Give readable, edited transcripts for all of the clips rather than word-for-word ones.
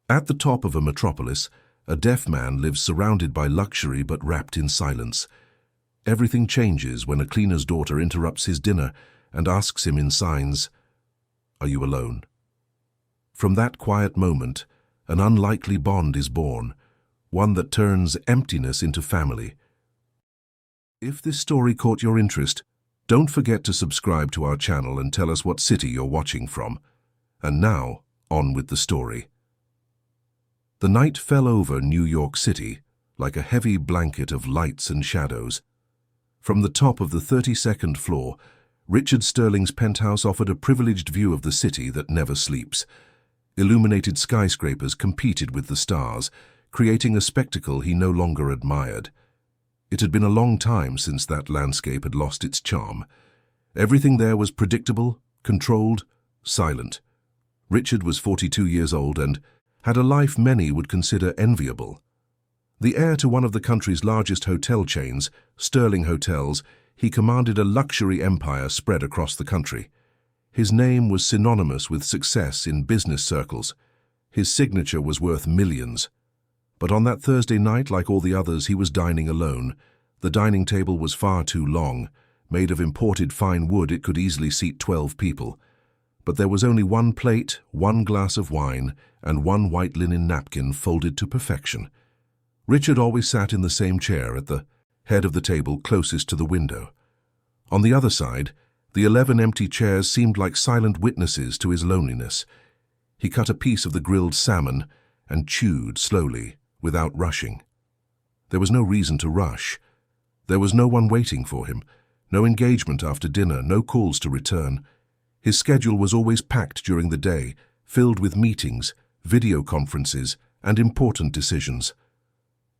At the top of a metropolis, a deaf man lives surrounded by luxury but wrapped in silence. Everything changes when a cleaner's daughter interrupts his dinner and asks him in signs, "Are you alone?" From that quiet moment, an unlikely bond is born, one that turns emptiness into family. If this story caught your interest, don't forget to subscribe to our channel and tell us what city you're watching from. And now, on with the story. The night fell over New York City like a heavy blanket of lights and shadows. From the top of the 32nd floor, Richard Sterling's penthouse offered a privileged view of the city that never sleeps. Illuminated skyscrapers competed with the stars, creating a spectacle he no longer admired. It had been a long time since that landscape had lost its charm. Everything there was predictable, controlled, silent. Richard was 42 years old and had a life many would consider enviable. The heir to one of the country's largest hotel chains, Sterling Hotels, he commanded a luxury empire spread across the country. His name was synonymous with success in business circles. His signature was worth millions. But on that Thursday night, like all the others, he was dining alone. The dining table was far too long. Made of imported fine wood, it could easily seat 12 people. But there was only one plate, one glass of wine, and one white linen napkin folded to perfection. Richard always sat in the same chair at the head of the table closest to the window. On the other side, the 11 empty chairs seemed like silent witnesses to his loneliness. He cut a piece of the grilled salmon and chewed slowly, without rushing. There was no reason to rush. There was no one waiting for him, no engagement after dinner, no calls to return. His schedule was always packed during the day, filled with meetings, video conferences, and important decisions.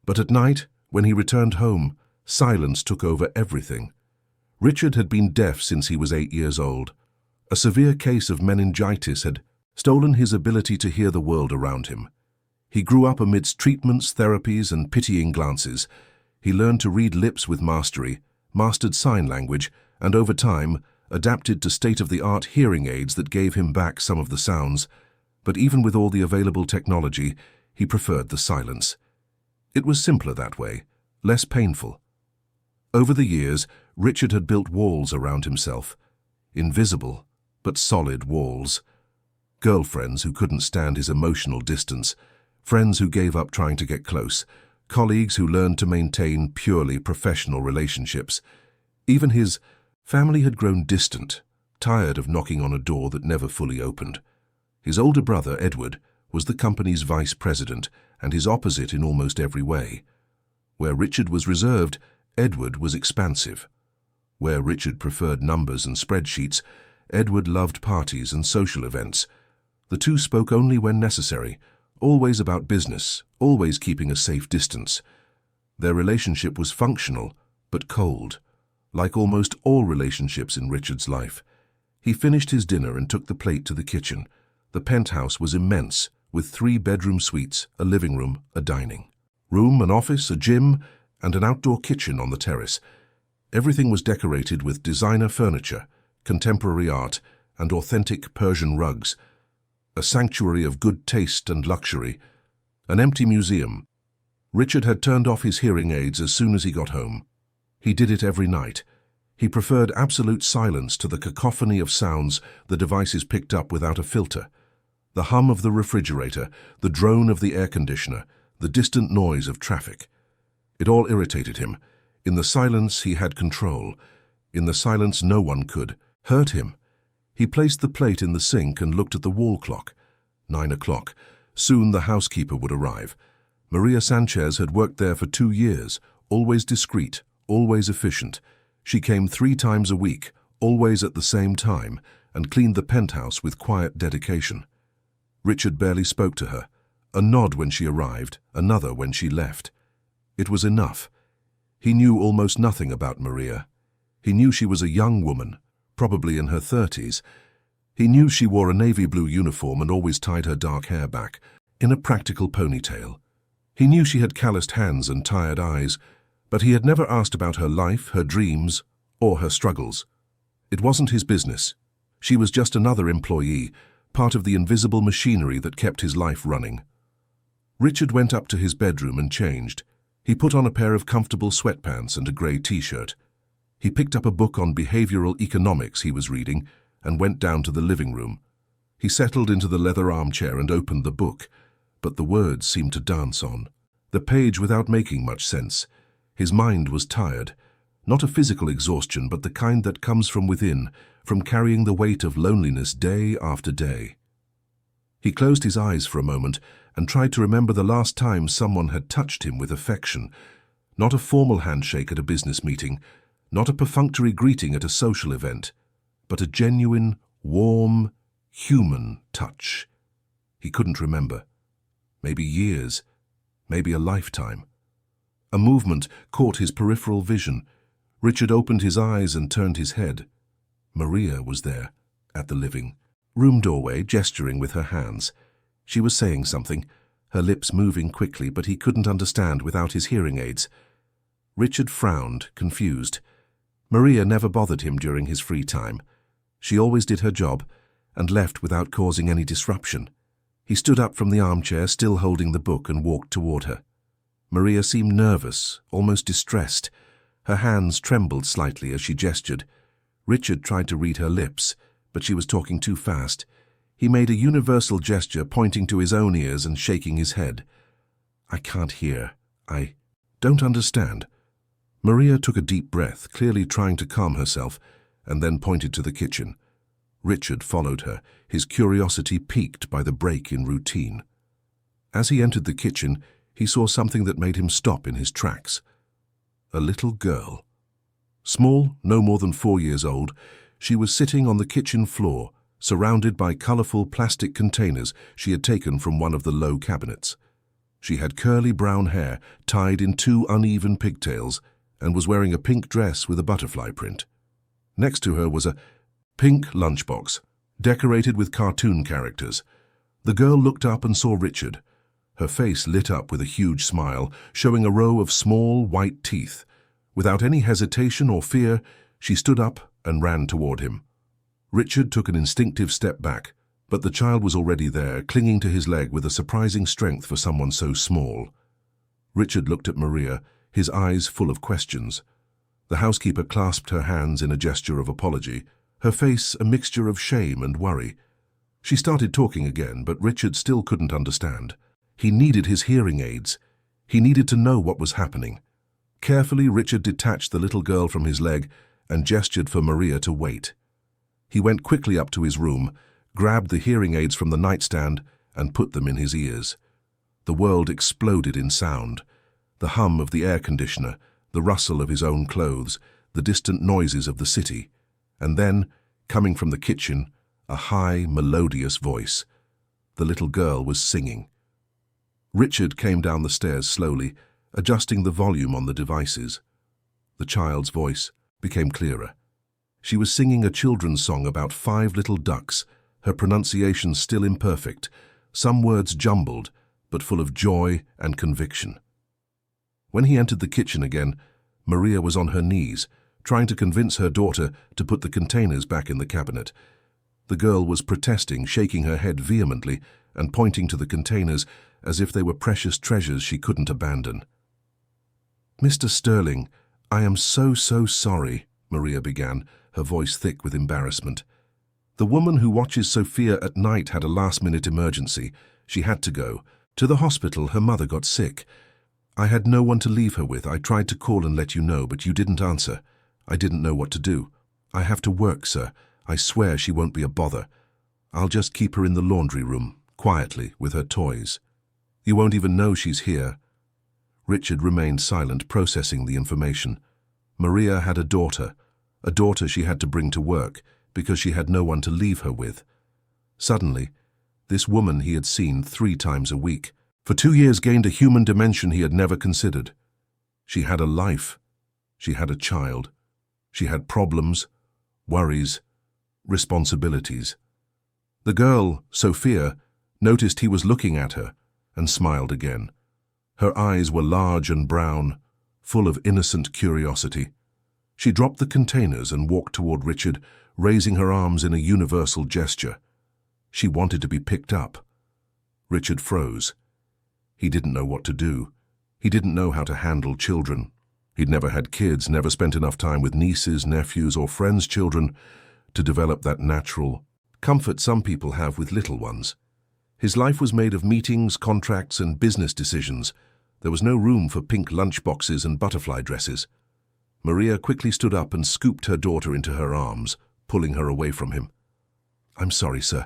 But at night, when he returned home, silence took over everything. Richard had been deaf since he was 8 years old. A severe case of meningitis had stolen his ability to hear the world around him. He grew up amidst treatments, therapies, and pitying glances. He learned to read lips with mastery, mastered sign language, and over time, adapted to state-of-the-art hearing aids that gave him back some of the sounds. But even with all the available technology, he preferred the silence. It was simpler that way, less painful. Over the years, Richard had built walls around himself. Invisible, but solid walls. Girlfriends who couldn't stand his emotional distance, friends who gave up trying to get close, colleagues who learned to maintain purely professional relationships. Even his family had grown distant, tired of knocking on a door that never fully opened. His older brother, Edward, was the company's vice president and his opposite in almost every way. Where Richard was reserved, Edward was expansive. Where Richard preferred numbers and spreadsheets, Edward loved parties and social events. The two spoke only when necessary, always about business, always keeping a safe distance. Their relationship was functional, but cold, like almost all relationships in Richard's life. He finished his dinner and took the plate to the kitchen. The penthouse was immense, with 3 bedroom suites, a living room, a dining room, an office, a gym, and an outdoor kitchen on the terrace. Everything was decorated with designer furniture, contemporary art, and authentic Persian rugs. A sanctuary of good taste and luxury, an empty museum. Richard had turned off his hearing aids as soon as he got home. He did it every night. He preferred absolute silence to the cacophony of sounds the devices picked up without a filter. The hum of the refrigerator, the drone of the air conditioner, the distant noise of traffic. It all irritated him. In the silence he had control. In the silence no one could hurt him. He placed the plate in the sink and looked at the wall clock. 9 o'clock. Soon the housekeeper would arrive. Maria Sanchez had worked there for 2 years, always discreet, always efficient. She came 3 times a week, always at the same time, and cleaned the penthouse with quiet dedication. Richard barely spoke to her. A nod when she arrived, another when she left. It was enough. He knew almost nothing about Maria. He knew she was a young woman, probably in her 30s. He knew she wore a navy blue uniform and always tied her dark hair back, in a practical ponytail. He knew she had calloused hands and tired eyes, but he had never asked about her life, her dreams, or her struggles. It wasn't his business. She was just another employee, part of the invisible machinery that kept his life running. Richard went up to his bedroom and changed. He put on a pair of comfortable sweatpants and a grey t-shirt. He picked up a book on behavioral economics he was reading and went down to the living room. He settled into the leather armchair and opened the book, but the words seemed to dance on. The page without making much sense. His mind was tired. Not a physical exhaustion, but the kind that comes from within, from carrying the weight of loneliness day after day. He closed his eyes for a moment and tried to remember the last time someone had touched him with affection. Not a formal handshake at a business meeting, not a perfunctory greeting at a social event, but a genuine, warm, human touch. He couldn't remember. Maybe years, maybe a lifetime. A movement caught his peripheral vision. Richard opened his eyes and turned his head. Maria was there, at the living room doorway, gesturing with her hands. She was saying something, her lips moving quickly, but he couldn't understand without his hearing aids. Richard frowned, confused. Maria never bothered him during his free time. She always did her job and left without causing any disruption. He stood up from the armchair, still holding the book, and walked toward her. Maria seemed nervous, almost distressed. Her hands trembled slightly as she gestured. Richard tried to read her lips, but she was talking too fast. He made a universal gesture, pointing to his own ears and shaking his head. "I can't hear. I don't understand." Maria took a deep breath, clearly trying to calm herself, and then pointed to the kitchen. Richard followed her, his curiosity piqued by the break in routine. As he entered the kitchen, he saw something that made him stop in his tracks. A little girl. Small, no more than 4 years old, she was sitting on the kitchen floor, surrounded by colorful plastic containers she had taken from one of the low cabinets. She had curly brown hair tied in 2 uneven pigtails and was wearing a pink dress with a butterfly print. Next to her was a pink lunchbox, decorated with cartoon characters. The girl looked up and saw Richard. Her face lit up with a huge smile, showing a row of small, white teeth. Without any hesitation or fear, she stood up and ran toward him. Richard took an instinctive step back, but the child was already there, clinging to his leg with a surprising strength for someone so small. Richard looked at Maria, his eyes full of questions. The housekeeper clasped her hands in a gesture of apology, her face a mixture of shame and worry. She started talking again, but Richard still couldn't understand. He needed his hearing aids. He needed to know what was happening. Carefully, Richard detached the little girl from his leg and gestured for Maria to wait. He went quickly up to his room, grabbed the hearing aids from the nightstand, and put them in his ears. The world exploded in sound. The hum of the air conditioner, the rustle of his own clothes, the distant noises of the city. And then, coming from the kitchen, a high, melodious voice. The little girl was singing. Richard came down the stairs slowly, adjusting the volume on the devices. The child's voice became clearer. She was singing a children's song about 5 little ducks, her pronunciation still imperfect, some words jumbled, but full of joy and conviction. When he entered the kitchen again, Maria was on her knees, trying to convince her daughter to put the containers back in the cabinet. The girl was protesting, shaking her head vehemently and pointing to the containers as if they were precious treasures she couldn't abandon. "Mr. Sterling, I am so sorry," Maria began, her voice thick with embarrassment. "The woman who watches Sophia at night had a last-minute emergency. She had to go. To the hospital, her mother got sick. I had no one to leave her with. I tried to call and let you know, but you didn't answer. I didn't know what to do. I have to work, sir. I swear she won't be a bother. I'll just keep her in the laundry room, quietly, with her toys. You won't even know she's here." Richard remained silent, processing the information. Maria had a daughter she had to bring to work, because she had no one to leave her with. Suddenly, this woman he had seen 3 times a week, for 2 years gained a human dimension he had never considered. She had a life. She had a child. She had problems, worries, responsibilities. The girl, Sophia, noticed he was looking at her and smiled again. Her eyes were large and brown, full of innocent curiosity. She dropped the containers and walked toward Richard, raising her arms in a universal gesture. She wanted to be picked up. Richard froze. He didn't know what to do. He didn't know how to handle children. He'd never had kids, never spent enough time with nieces, nephews, or friends' children to develop that natural comfort some people have with little ones. His life was made of meetings, contracts, and business decisions. There was no room for pink lunchboxes and butterfly dresses. Maria quickly stood up and scooped her daughter into her arms, pulling her away from him. "I'm sorry, sir.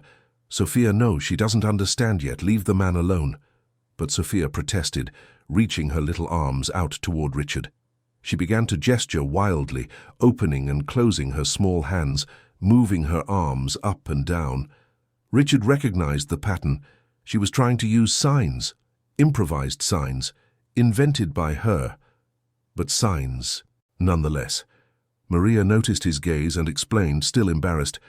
Sophia, no, she doesn't understand yet. Leave the man alone." But Sophia protested, reaching her little arms out toward Richard. She began to gesture wildly, opening and closing her small hands, moving her arms up and down. Richard recognized the pattern. She was trying to use signs, improvised signs, invented by her, but signs nonetheless. Maria noticed his gaze and explained, still embarrassed,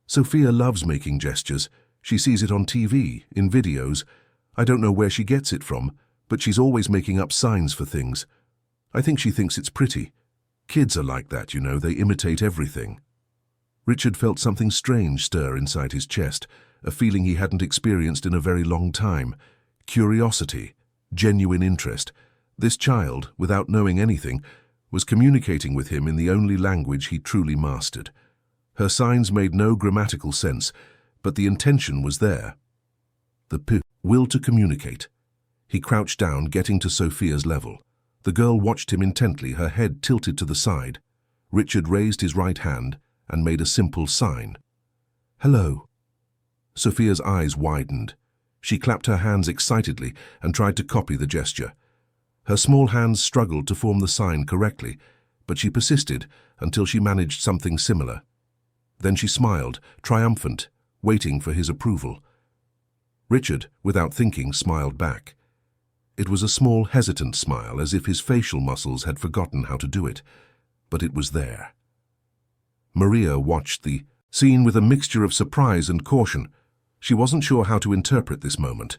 "Sophia loves making gestures. She sees it on TV, in videos. I don't know where she gets it from, but she's always making up signs for things. I think she thinks it's pretty. Kids are like that, you know, they imitate everything." Richard felt something strange stir inside his chest, a feeling he hadn't experienced in a very long time. Curiosity, genuine interest. This child, without knowing anything, was communicating with him in the only language he truly mastered. Her signs made no grammatical sense, but the intention was there. The will to communicate. He crouched down, getting to Sophia's level. The girl watched him intently, her head tilted to the side. Richard raised his right hand and made a simple sign. "Hello." Sophia's eyes widened. She clapped her hands excitedly and tried to copy the gesture. Her small hands struggled to form the sign correctly, but she persisted until she managed something similar. Then she smiled, triumphant, waiting for his approval. Richard, without thinking, smiled back. It was a small, hesitant smile, as if his facial muscles had forgotten how to do it, but it was there. Maria watched the scene with a mixture of surprise and caution. She wasn't sure how to interpret this moment.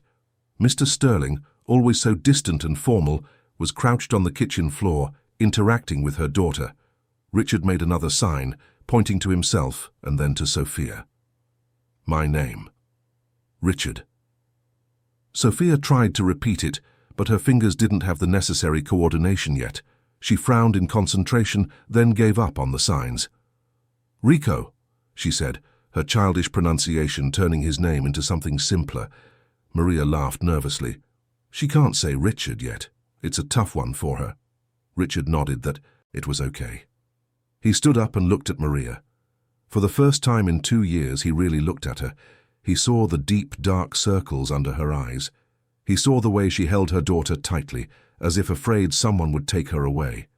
Mr. Sterling, always so distant and formal, was crouched on the kitchen floor, interacting with her daughter. Richard made another sign, pointing to himself and then to Sophia. "My name. Richard." Sophia tried to repeat it, but her fingers didn't have the necessary coordination yet. She frowned in concentration, then gave up on the signs. "Rico," she said, her childish pronunciation turning his name into something simpler. Maria laughed nervously. "She can't say Richard yet. It's a tough one for her." Richard nodded that it was okay. He stood up and looked at Maria. For the first time in 2 years, he really looked at her. He saw the deep, dark circles under her eyes. He saw the way she held her daughter tightly, as if afraid someone would take her away.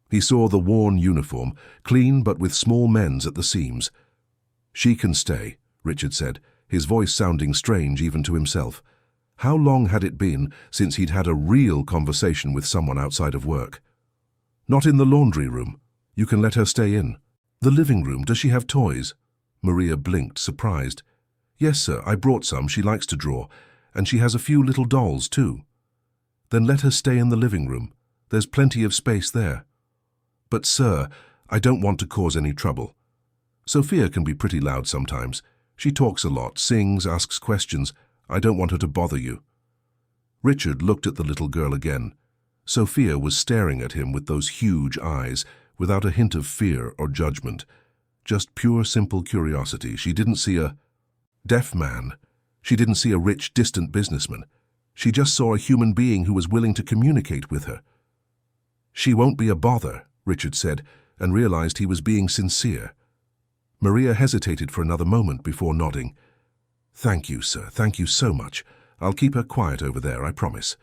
He saw the worn uniform, clean but with small mends at the seams. "She can stay," Richard said, his voice sounding strange even to himself. How long had it been since he'd had a real conversation with someone outside of work? "Not in the laundry room. You can let her stay in." "The living room, does she have toys?" Maria blinked, surprised. "Yes, sir, I brought some. She likes to draw. And she has a few little dolls, too." "Then let her stay in the living room. There's plenty of space there." "But, sir, I don't want to cause any trouble. Sophia can be pretty loud sometimes. She talks a lot, sings, asks questions. I don't want her to bother you." Richard looked at the little girl again. Sophia was staring at him with those huge eyes, without a hint of fear or judgment. Just pure, simple curiosity. She didn't see a deaf man. She didn't see a rich, distant businessman. She just saw a human being who was willing to communicate with her. "She won't be a bother," Richard said, and realized he was being sincere. Maria hesitated for another moment before nodding. "Thank you, sir. Thank you so much. I'll keep her quiet over there, I promise."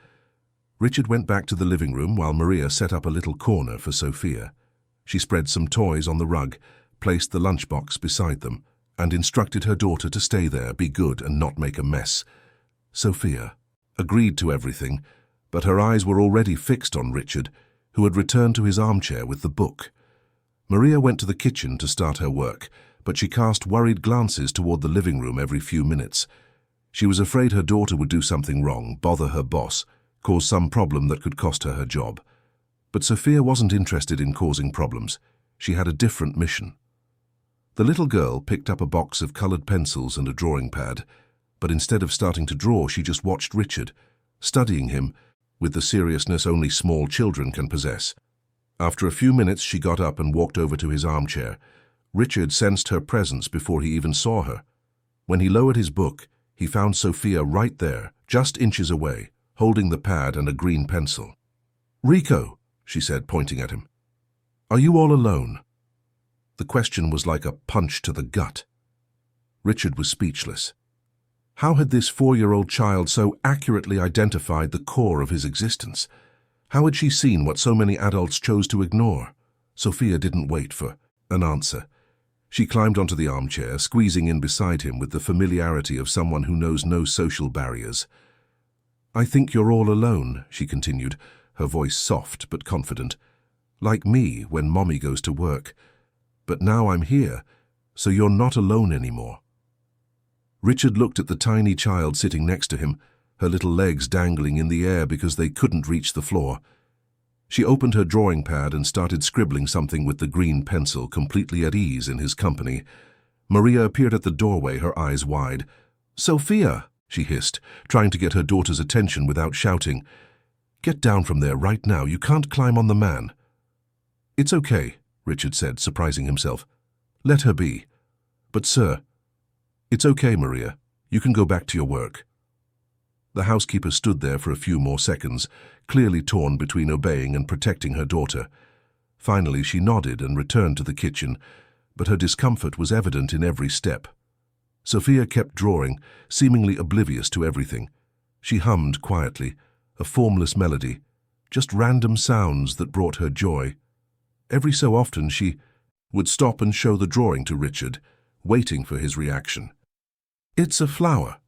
Richard went back to the living room while Maria set up a little corner for Sophia. She spread some toys on the rug, placed the lunchbox beside them, and instructed her daughter to stay there, be good, and not make a mess. Sophia agreed to everything, but her eyes were already fixed on Richard, who had returned to his armchair with the book. Maria went to the kitchen to start her work, but she cast worried glances toward the living room every few minutes. She was afraid her daughter would do something wrong, bother her boss, cause some problem that could cost her her job. But Sophia wasn't interested in causing problems. She had a different mission. The little girl picked up a box of colored pencils and a drawing pad, but instead of starting to draw, she just watched Richard. studying him with the seriousness only small children can possess. After a few minutes, she got up and walked over to his armchair. Richard sensed her presence before he even saw her. When he lowered his book, he found Sophia right there, just inches away, holding the pad and a green pencil. "Rico," she said, pointing at him. "Are you all alone?" The question was like a punch to the gut. Richard was speechless. How had this 4-year-old child so accurately identified the core of his existence? How had she seen what so many adults chose to ignore? Sophia didn't wait for an answer. She climbed onto the armchair, squeezing in beside him with the familiarity of someone who knows no social barriers. "I think you're all alone," she continued, her voice soft but confident. "Like me when Mommy goes to work. But now I'm here, so you're not alone anymore." Richard looked at the tiny child sitting next to him, her little legs dangling in the air because they couldn't reach the floor. She opened her drawing pad and started scribbling something with the green pencil, completely at ease in his company. Maria appeared at the doorway, her eyes wide. "Sophia," she hissed, trying to get her daughter's attention without shouting. "Get down from there right now. You can't climb on the man." "It's okay," Richard said, surprising himself. "Let her be." "But sir—" "It's okay, Maria. You can go back to your work." The housekeeper stood there for a few more seconds, clearly torn between obeying and protecting her daughter. Finally, she nodded and returned to the kitchen, but her discomfort was evident in every step. Sophia kept drawing, seemingly oblivious to everything. She hummed quietly, a formless melody, just random sounds that brought her joy. Every so often she would stop and show the drawing to Richard, waiting for his reaction. "It's a flower,"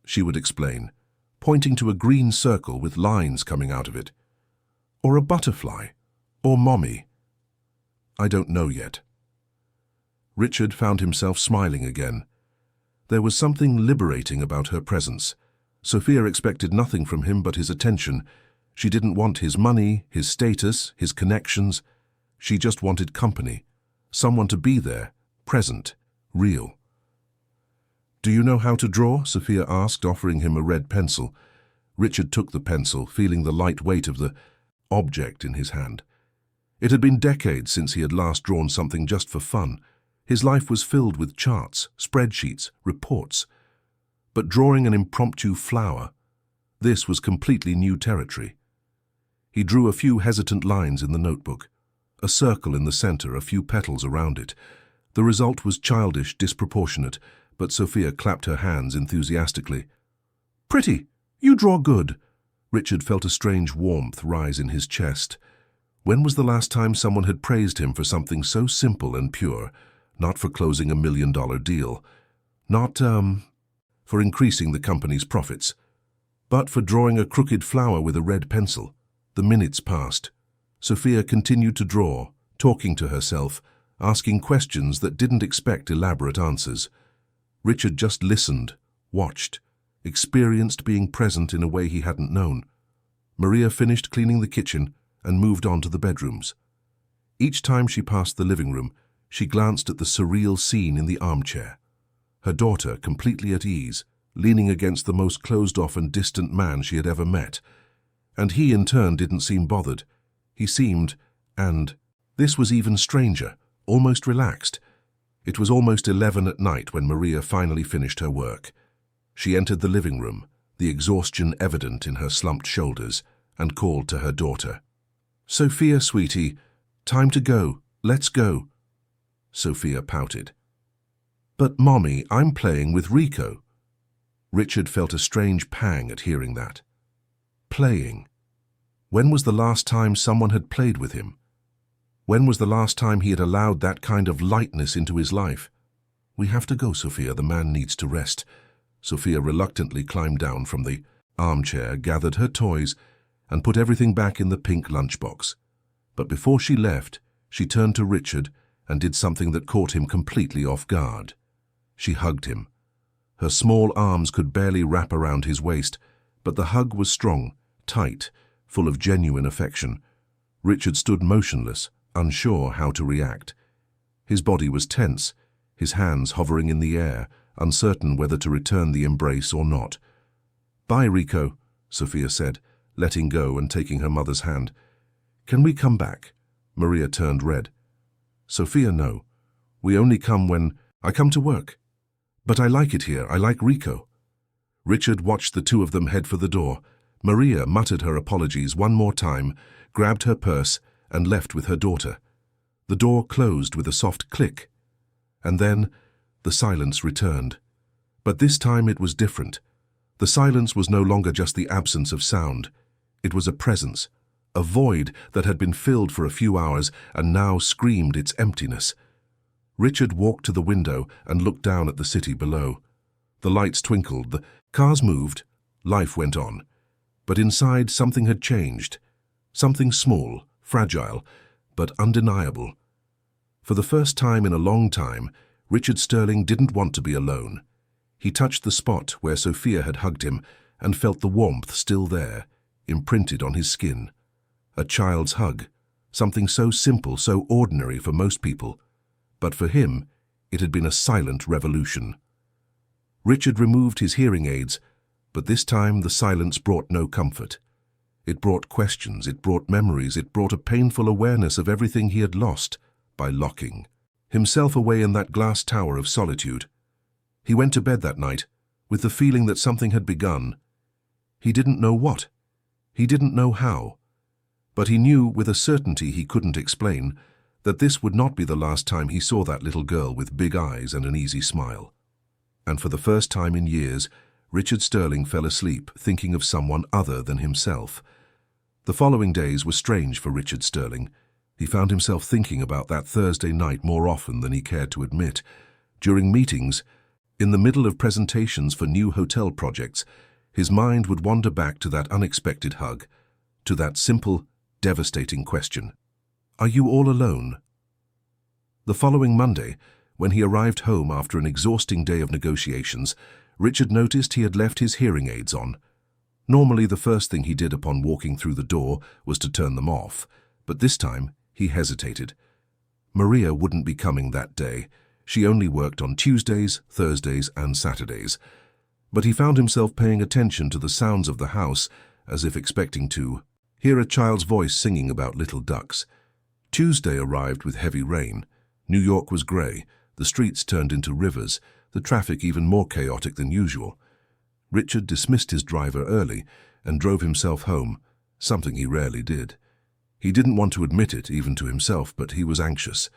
she would explain, pointing to a green circle with lines coming out of it. "Or a butterfly, or Mommy. I don't know yet." Richard found himself smiling again. There was something liberating about her presence. Sophia expected nothing from him but his attention. She didn't want his money, his status, his connections. She just wanted company, someone to be there, present, real. "Do you know how to draw?" Sophia asked, offering him a red pencil. Richard took the pencil, feeling the light weight of the object in his hand. It had been decades since he had last drawn something just for fun. His life was filled with charts, spreadsheets, reports. But drawing an impromptu flower, this was completely new territory. He drew a few hesitant lines in the notebook, a circle in the center, a few petals around it. The result was childish, disproportionate, but Sophia clapped her hands enthusiastically. "Pretty! You draw good!" Richard felt a strange warmth rise in his chest. When was the last time someone had praised him for something so simple and pure? Not for closing $1 million deal. Not, for increasing the company's profits. But for drawing a crooked flower with a red pencil. The minutes passed. Sophia continued to draw, talking to herself, asking questions that didn't expect elaborate answers. Richard just listened, watched, experienced being present in a way he hadn't known. Maria finished cleaning the kitchen and moved on to the bedrooms. Each time she passed the living room, she glanced at the surreal scene in the armchair. Her daughter, completely at ease, leaning against the most closed-off and distant man she had ever met. And he, in turn, didn't seem bothered. He seemed, and this was even stranger, almost relaxed. It was almost 11 at night when Maria finally finished her work. She entered the living room, the exhaustion evident in her slumped shoulders, and called to her daughter. "Sophia, sweetie, time to go. Let's go." Sophia pouted. "But, Mommy, I'm playing with Rico." Richard felt a strange pang at hearing that. Playing. When was the last time someone had played with him? When was the last time he had allowed that kind of lightness into his life? "We have to go, Sophia. The man needs to rest." Sophia reluctantly climbed down from the armchair, gathered her toys, and put everything back in the pink lunchbox. But before she left, she turned to Richard and did something that caught him completely off guard. She hugged him. Her small arms could barely wrap around his waist, but the hug was strong, tight, full of genuine affection. Richard stood motionless, unsure how to react. His body was tense, his hands hovering in the air, uncertain whether to return the embrace or not. "Bye, Rico," Sophia said, letting go and taking her mother's hand. Can we come back? Maria turned red. Sophia, no. We only come when I come to work. But I like it here. I like Rico. Richard watched the two of them head for the door. Maria muttered her apologies one more time, grabbed her purse, and left with her daughter. The door closed with a soft click. And then the silence returned. But this time it was different. The silence was no longer just the absence of sound. It was a presence, a void that had been filled for a few hours and now screamed its emptiness. Richard walked to the window and looked down at the city below. The lights twinkled, the cars moved, life went on. But inside something had changed. Something small, fragile, but undeniable. For the first time in a long time, Richard Sterling didn't want to be alone. He touched the spot where Sophia had hugged him and felt the warmth still there, imprinted on his skin. A child's hug, something so simple, so ordinary for most people. But for him, it had been a silent revolution. Richard removed his hearing aids, but this time the silence brought no comfort. It brought questions, it brought memories, it brought a painful awareness of everything he had lost by locking himself away in that glass tower of solitude. He went to bed that night with the feeling that something had begun. He didn't know what. He didn't know how. But he knew with a certainty he couldn't explain that this would not be the last time he saw that little girl with big eyes and an easy smile. And for the first time in years, Richard Sterling fell asleep thinking of someone other than himself. The following days were strange for Richard Sterling. He found himself thinking about that Thursday night more often than he cared to admit. During meetings, in the middle of presentations for new hotel projects, his mind would wander back to that unexpected hug, to that simple, devastating question. Are you all alone? The following Monday, when he arrived home after an exhausting day of negotiations, Richard noticed he had left his hearing aids on. Normally, the first thing he did upon walking through the door was to turn them off, but this time he hesitated. Maria wouldn't be coming that day. She only worked on Tuesdays, Thursdays, and Saturdays. But he found himself paying attention to the sounds of the house, as if expecting to hear a child's voice singing about little ducks. Tuesday arrived with heavy rain. New York was grey. The streets turned into rivers, the traffic even more chaotic than usual. Richard dismissed his driver early and drove himself home, something he rarely did. He didn't want to admit it, even to himself, but he was anxious.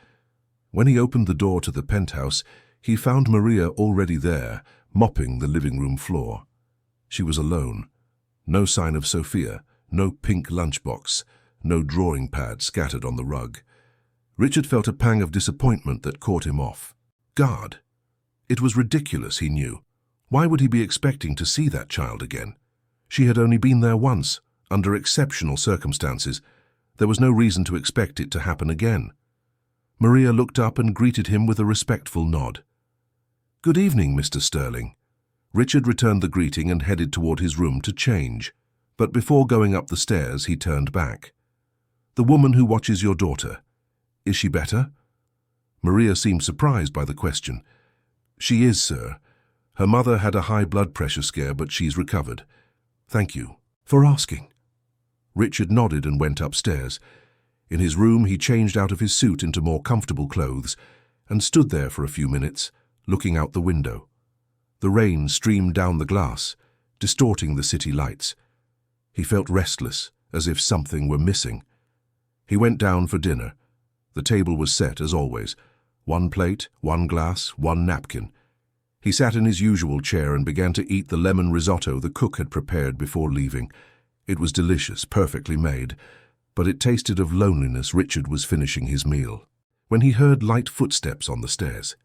When he opened the door to the penthouse, he found Maria already there, mopping the living room floor. She was alone. No sign of Sophia, no pink lunchbox, no drawing pad scattered on the rug. Richard felt a pang of disappointment that caught him off guard. It was ridiculous, he knew. Why would he be expecting to see that child again? She had only been there once, under exceptional circumstances. There was no reason to expect it to happen again. Maria looked up and greeted him with a respectful nod. "Good evening, Mr. Sterling." Richard returned the greeting and headed toward his room to change. But before going up the stairs, he turned back. "The woman who watches your daughter, is she better?" Maria seemed surprised by the question. "She is, sir. Her mother had a high blood pressure scare, but she's recovered. Thank you for asking." Richard nodded and went upstairs. In his room, he changed out of his suit into more comfortable clothes and stood there for a few minutes, looking out the window. The rain streamed down the glass, distorting the city lights. He felt restless, as if something were missing. He went down for dinner. The table was set as always. One plate, one glass, one napkin. He sat in his usual chair and began to eat the lemon risotto the cook had prepared before leaving. It was delicious, perfectly made, but it tasted of loneliness. Richard was finishing his meal when he heard light footsteps on the stairs.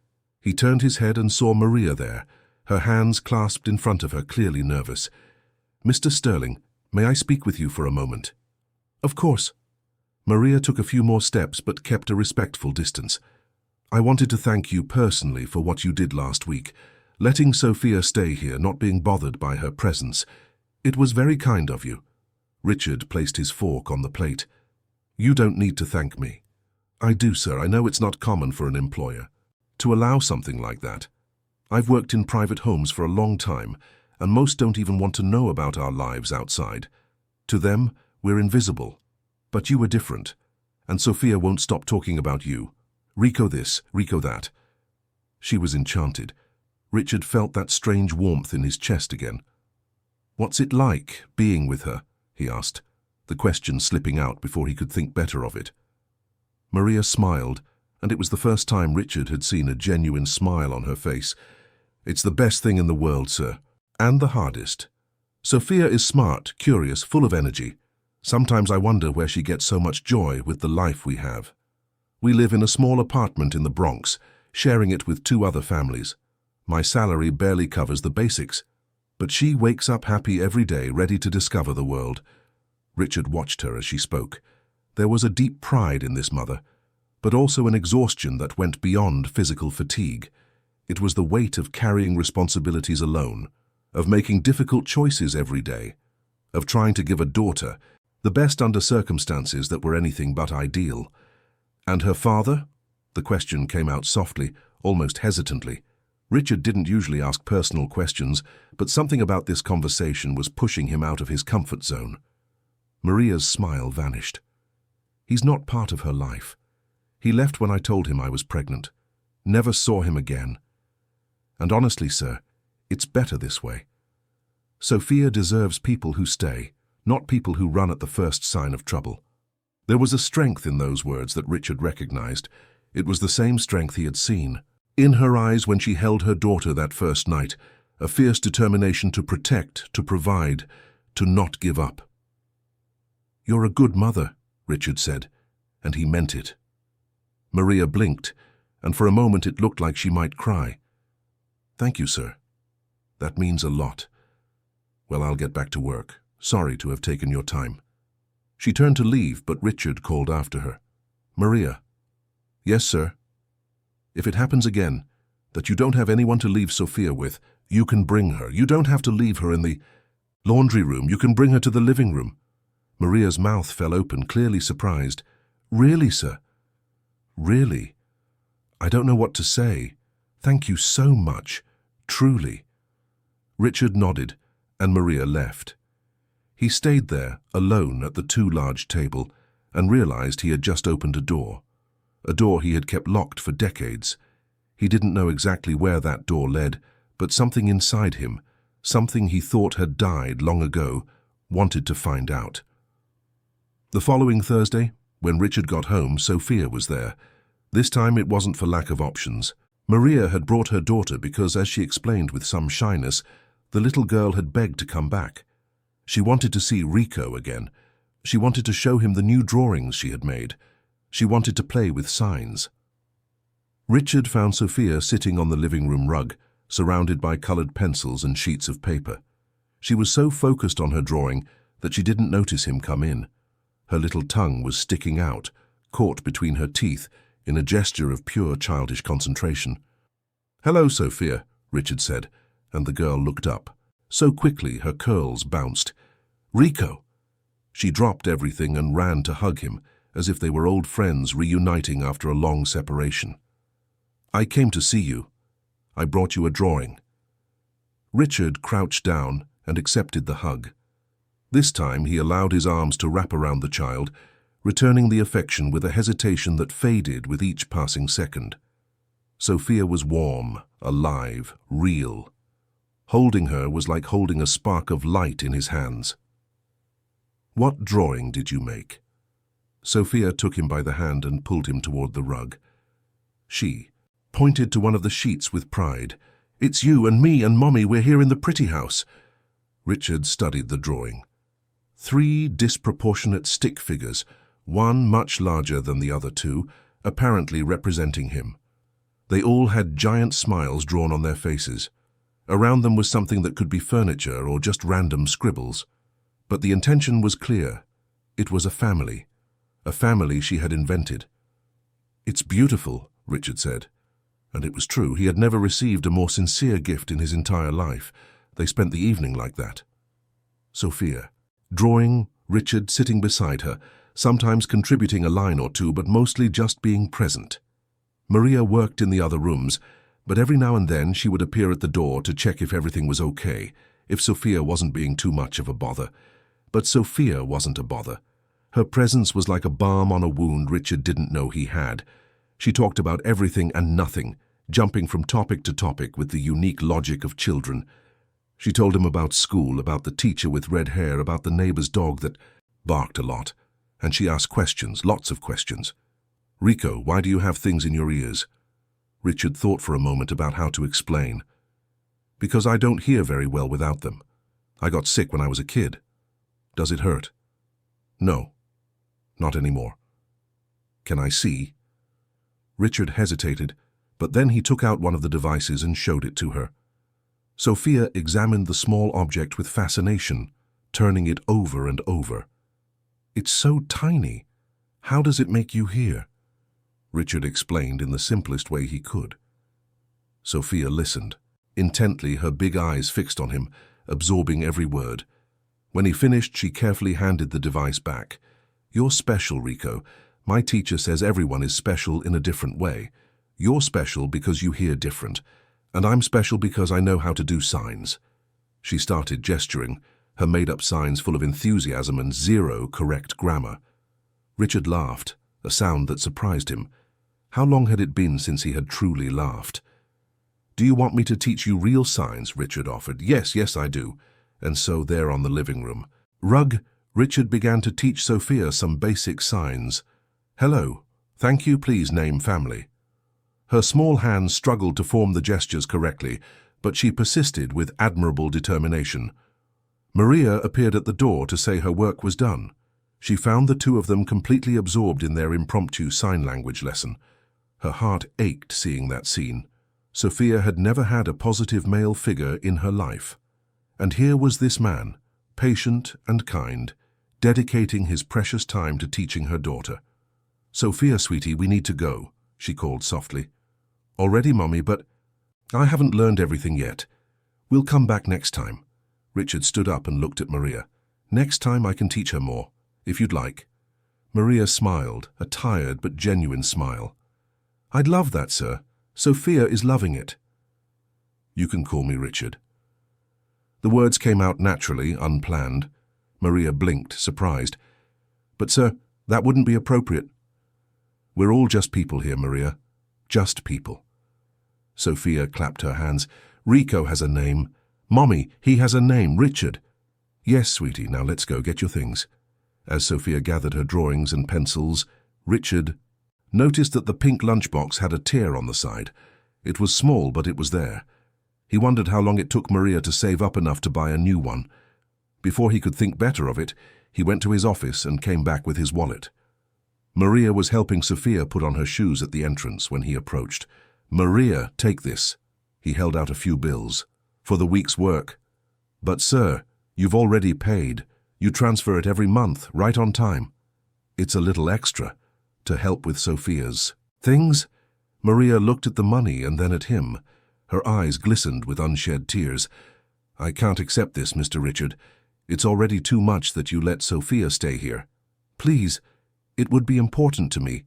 He turned his head and saw Maria there, her hands clasped in front of her, clearly nervous. "Mr. Sterling, may I speak with you for a moment?" "Of course." Maria took a few more steps but kept a respectful distance. "I wanted to thank you personally for what you did last week, letting Sophia stay here, not being bothered by her presence. It was very kind of you." Richard placed his fork on the plate. "You don't need to thank me." "I do, sir. I know it's not common for an employer to allow something like that. I've worked in private homes for a long time, and most don't even want to know about our lives outside. To them, we're invisible. But you were different, and Sophia won't stop talking about you. Rico this, Rico that. She was enchanted. Richard felt that strange warmth in his chest again. "What's it like, being with her?" he asked, the question slipping out before he could think better of it. Maria smiled, and it was the first time Richard had seen a genuine smile on her face. "It's the best thing in the world, sir, and the hardest. Sophia is smart, curious, full of energy. Sometimes I wonder where she gets so much joy with the life we have. We live in a small apartment in the Bronx, sharing it with 2 other families. My salary barely covers the basics, but she wakes up happy every day, ready to discover the world." Richard watched her as she spoke. There was a deep pride in this mother, but also an exhaustion that went beyond physical fatigue. It was the weight of carrying responsibilities alone, of making difficult choices every day, of trying to give a daughter the best under circumstances that were anything but ideal. And her father? The question came out softly, almost hesitantly. Richard didn't usually ask personal questions, but something about this conversation was pushing him out of his comfort zone. Maria's smile vanished. "He's not part of her life. He left when I told him I was pregnant. Never saw him again. And honestly, sir, it's better this way. Sophia deserves people who stay, not people who run at the first sign of trouble." There was a strength in those words that Richard recognized. It was the same strength he had seen in her eyes when she held her daughter that first night, a fierce determination to protect, to provide, to not give up. "You're a good mother," Richard said, and he meant it. Maria blinked, and for a moment it looked like she might cry. "Thank you, sir. That means a lot. Well, I'll get back to work. Sorry to have taken your time." She turned to leave, but Richard called after her. "Maria." "Yes, sir." "If it happens again, that you don't have anyone to leave Sophia with, you can bring her. You don't have to leave her in the laundry room. You can bring her to the living room." Maria's mouth fell open, clearly surprised. "Really, sir?" "Really? I don't know what to say. Thank you so much. Truly." Richard nodded, and Maria left. He stayed there, alone at the too large table, and realized he had just opened a door he had kept locked for decades. He didn't know exactly where that door led, but something inside him, something he thought had died long ago, wanted to find out. The following Thursday, when Richard got home, Sophia was there. This time it wasn't for lack of options. Maria had brought her daughter because, as she explained with some shyness, the little girl had begged to come back. She wanted to see Rico again. She wanted to show him the new drawings she had made. She wanted to play with signs. Richard found Sophia sitting on the living room rug, surrounded by colored pencils and sheets of paper. She was so focused on her drawing that she didn't notice him come in. Her little tongue was sticking out, caught between her teeth, in a gesture of pure childish concentration. "Hello, Sophia," Richard said, and the girl looked up. So quickly her curls bounced. "Rico!" She dropped everything and ran to hug him, as if they were old friends reuniting after a long separation. "I came to see you. I brought you a drawing." Richard crouched down and accepted the hug. This time he allowed his arms to wrap around the child, returning the affection with a hesitation that faded with each passing second. Sophia was warm, alive, real. Holding her was like holding a spark of light in his hands. "What drawing did you make?" Sophia took him by the hand and pulled him toward the rug. She pointed to one of the sheets with pride. "It's you and me and Mommy, we're here in the pretty house." Richard studied the drawing. 3 disproportionate stick figures, one much larger than the other 2, apparently representing him. They all had giant smiles drawn on their faces. Around them was something that could be furniture or just random scribbles. But the intention was clear. It was a family she had invented. "It's beautiful," Richard said. And it was true, he had never received a more sincere gift in his entire life. They spent the evening like that. Sophia, drawing, Richard sitting beside her, sometimes contributing a line or two, but mostly just being present. Maria worked in the other rooms, but every now and then she would appear at the door to check if everything was okay, if Sophia wasn't being too much of a bother. But Sophia wasn't a bother. Her presence was like a balm on a wound Richard didn't know he had. She talked about everything and nothing, jumping from topic to topic with the unique logic of children. She told him about school, about the teacher with red hair, about the neighbor's dog that barked a lot. And she asked questions, lots of questions. "Rico, why do you have things in your ears?" Richard thought for a moment about how to explain. "Because I don't hear very well without them. I got sick when I was a kid." "Does it hurt?" "No, not anymore." "Can I see?" Richard hesitated, but then he took out one of the devices and showed it to her. Sophia examined the small object with fascination, turning it over and over. "It's so tiny. How does it make you hear?" Richard explained in the simplest way he could. Sophia listened, intently, her big eyes fixed on him, absorbing every word. When he finished, she carefully handed the device back. "You're special, Rico. My teacher says everyone is special in a different way. You're special because you hear different, and I'm special because I know how to do signs." She started gesturing, her made-up signs full of enthusiasm and zero correct grammar. Richard laughed, a sound that surprised him. How long had it been since he had truly laughed? "Do you want me to teach you real signs?" Richard offered. Yes, I do." And so there on the living room rug, Richard began to teach Sophia some basic signs. "Hello, thank you, please name family." Her small hands struggled to form the gestures correctly, but she persisted with admirable determination. Maria appeared at the door to say her work was done. She found the two of them completely absorbed in their impromptu sign language lesson. Her heart ached seeing that scene. Sophia had never had a positive male figure in her life. And here was this man, patient and kind, dedicating his precious time to teaching her daughter. "Sophia, sweetie, we need to go," she called softly. "Already, Mommy, but I haven't learned everything yet. We'll come back next time." Richard stood up and looked at Maria. "Next time I can teach her more, if you'd like." Maria smiled, a tired but genuine smile. "I'd love that, sir. Sophia is loving it." "You can call me Richard." The words came out naturally, unplanned. Maria blinked, surprised. "But, sir, that wouldn't be appropriate." "We're all just people here, Maria. Just people." Sophia clapped her hands. "Rico has a name. Mommy, he has a name, Richard." "Yes, sweetie, now let's go, get your things." As Sophia gathered her drawings and pencils, Richard noticed that the pink lunchbox had a tear on the side. It was small, but it was there. He wondered how long it took Maria to save up enough to buy a new one. Before he could think better of it, he went to his office and came back with his wallet. Maria was helping Sophia put on her shoes at the entrance when he approached. "Maria, take this." He held out a few bills. "For the week's work." "But, sir, you've already paid. You transfer it every month, right on time." "It's a little extra, to help with Sophia's things." Maria looked at the money and then at him. Her eyes glistened with unshed tears. "I can't accept this, Mr. Richard. It's already too much that you let Sophia stay here. Please, it would be important to me."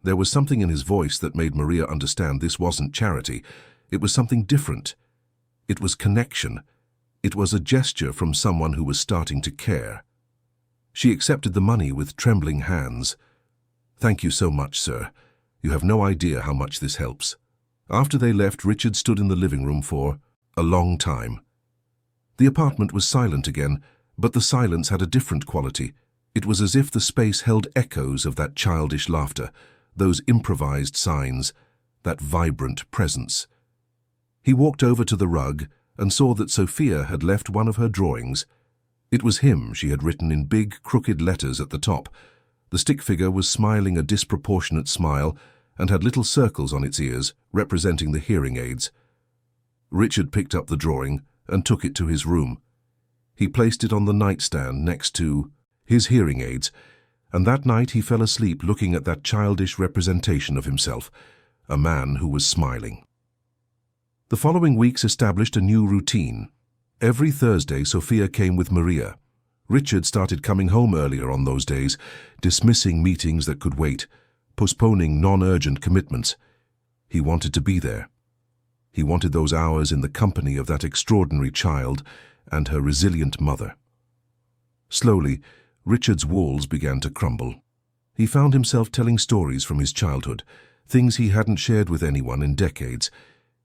There was something in his voice that made Maria understand this wasn't charity. It was something different. It was connection. It was a gesture from someone who was starting to care. She accepted the money with trembling hands. "Thank you so much, sir. You have no idea how much this helps." After they left, Richard stood in the living room for a long time. The apartment was silent again, but the silence had a different quality. It was as if the space held echoes of that childish laughter, those improvised signs, that vibrant presence. He walked over to the rug and saw that Sophia had left one of her drawings. It was him she had written in big, crooked letters at the top. The stick figure was smiling a disproportionate smile and had little circles on its ears, representing the hearing aids. Richard picked up the drawing and took it to his room. He placed it on the nightstand next to his hearing aids, and that night he fell asleep looking at that childish representation of himself, a man who was smiling. The following weeks established a new routine. Every Thursday, Sophia came with Maria. Richard started coming home earlier on those days, dismissing meetings that could wait, postponing non-urgent commitments. He wanted to be there. He wanted those hours in the company of that extraordinary child and her resilient mother. Slowly, Richard's walls began to crumble. He found himself telling stories from his childhood, things he hadn't shared with anyone in decades.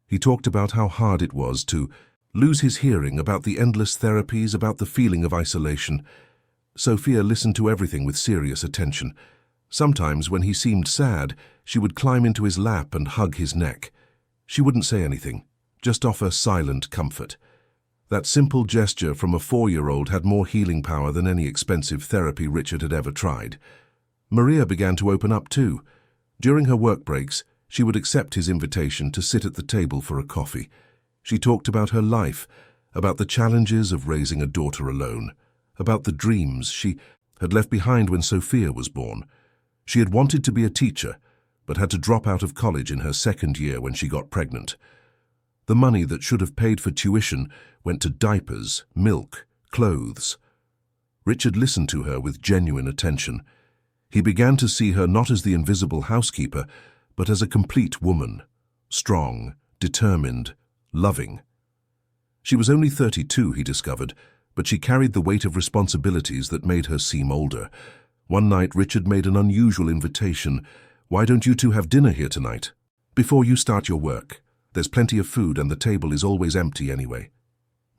He talked about how hard it was to lose his hearing, about the endless therapies, about the feeling of isolation. Sophia listened to everything with serious attention. Sometimes, when he seemed sad, she would climb into his lap and hug his neck. She wouldn't say anything, just offer silent comfort. That simple gesture from a 4-year-old had more healing power than any expensive therapy Richard had ever tried. Maria began to open up too. During her work breaks, she would accept his invitation to sit at the table for a coffee. She talked about her life, about the challenges of raising a daughter alone, about the dreams she had left behind when Sophia was born. She had wanted to be a teacher, but had to drop out of college in her 2nd year when she got pregnant. The money that should have paid for tuition went to diapers, milk, clothes. Richard listened to her with genuine attention. He began to see her not as the invisible housekeeper, but as a complete woman, strong, determined, loving. She was only 32, he discovered, but she carried the weight of responsibilities that made her seem older. One night, Richard made an unusual invitation. "Why don't you two have dinner here tonight? Before you start your work. There's plenty of food and the table is always empty anyway."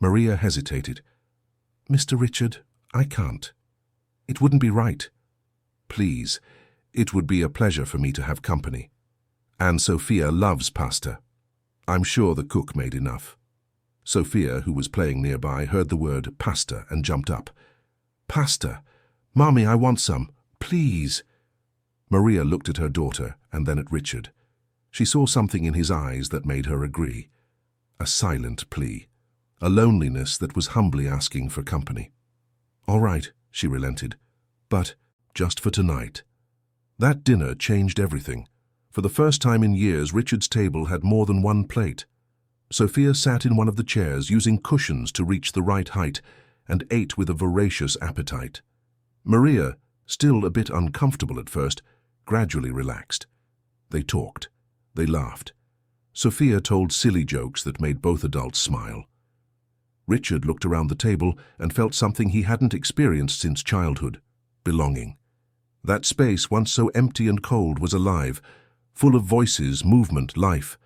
Maria hesitated. "Mr. Richard, I can't. It wouldn't be right." "Please, it would be a pleasure for me to have company. And Sophia loves pasta. I'm sure the cook made enough." Sophia, who was playing nearby, heard the word pasta and jumped up. "Pasta? Mommy, I want some. Please." Maria looked at her daughter and then at Richard. She saw something in his eyes that made her agree. A silent plea. A loneliness that was humbly asking for company. "All right," she relented. "But just for tonight." That dinner changed everything. For the first time in years, Richard's table had more than one plate. Sophia sat in one of the chairs, using cushions to reach the right height, and ate with a voracious appetite. Maria, still a bit uncomfortable at first, gradually relaxed. They talked. They laughed. Sophia told silly jokes that made both adults smile. Richard looked around the table and felt something he hadn't experienced since childhood: belonging. That space, once so empty and cold, was alive, full of voices, movement, life.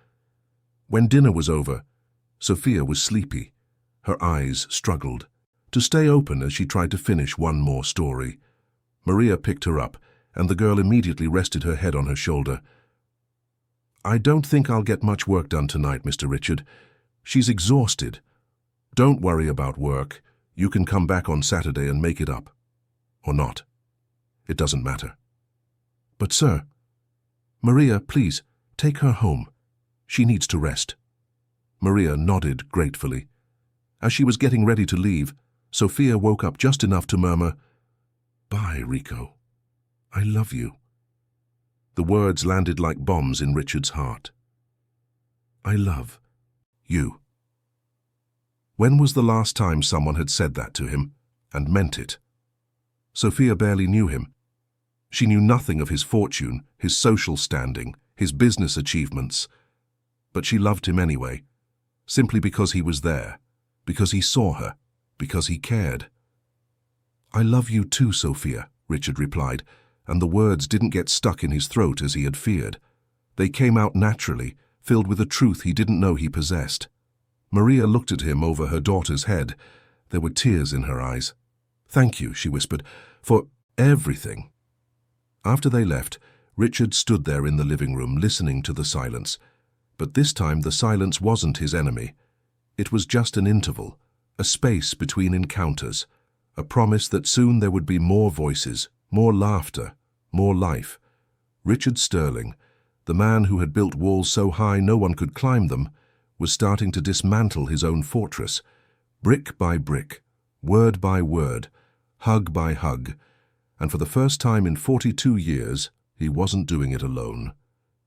When dinner was over, Sophia was sleepy. Her eyes struggled to stay open as she tried to finish one more story. Maria picked her up, and the girl immediately rested her head on her shoulder. "I don't think I'll get much work done tonight, Mr. Richard. She's exhausted. Don't worry about work. You can come back on Saturday and make it up. Or not. It doesn't matter." "But, sir—" "Maria, please, take her home. She needs to rest." Maria nodded gratefully. As she was getting ready to leave, Sophia woke up just enough to murmur, "Bye, Rico. I love you." The words landed like bombs in Richard's heart. "I love you." When was the last time someone had said that to him, and meant it? Sophia barely knew him. She knew nothing of his fortune, his social standing, his business achievements. But she loved him anyway, simply because he was there, because he saw her, because he cared. "I love you too, Sophia," Richard replied, and the words didn't get stuck in his throat as he had feared. They came out naturally, filled with a truth he didn't know he possessed. Maria looked at him over her daughter's head. There were tears in her eyes. "Thank you," she whispered, "for everything." After they left, Richard stood there in the living room listening to the silence. But this time the silence wasn't his enemy. It was just an interval, a space between encounters, a promise that soon there would be more voices, more laughter, more life. Richard Sterling, the man who had built walls so high no one could climb them, was starting to dismantle his own fortress, brick by brick, word by word, hug by hug, and for the first time in 42 years, he wasn't doing it alone.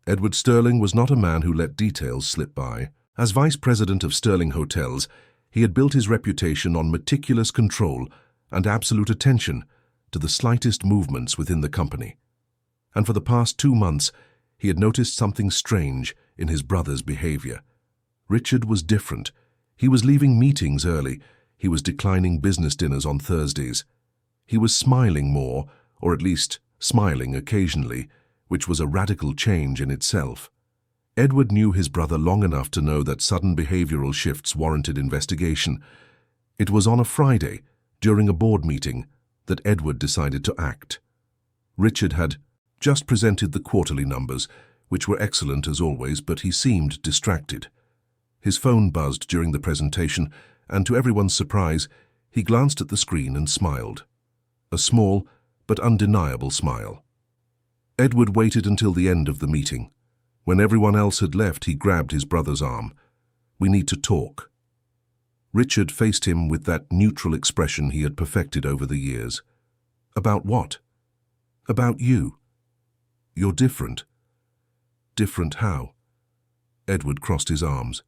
Edward Sterling was not a man who let details slip by. As vice president of Sterling Hotels, he had built his reputation on meticulous control and absolute attention to the slightest movements within the company. And for the past 2 months, he had noticed something strange in his brother's behavior. Richard was different. He was leaving meetings early. He was declining business dinners on Thursdays. He was smiling more, or at least smiling occasionally, which was a radical change in itself. Edward knew his brother long enough to know that sudden behavioral shifts warranted investigation. It was on a Friday, during a board meeting, that Edward decided to act. Richard had just presented the quarterly numbers, which were excellent as always, but he seemed distracted. His phone buzzed during the presentation, and to everyone's surprise, he glanced at the screen and smiled. A small but undeniable smile. Edward waited until the end of the meeting. When everyone else had left, he grabbed his brother's arm. "We need to talk." Richard faced him with that neutral expression he had perfected over the years. "About what?" "About you. You're different." "Different how?" Edward crossed his arms.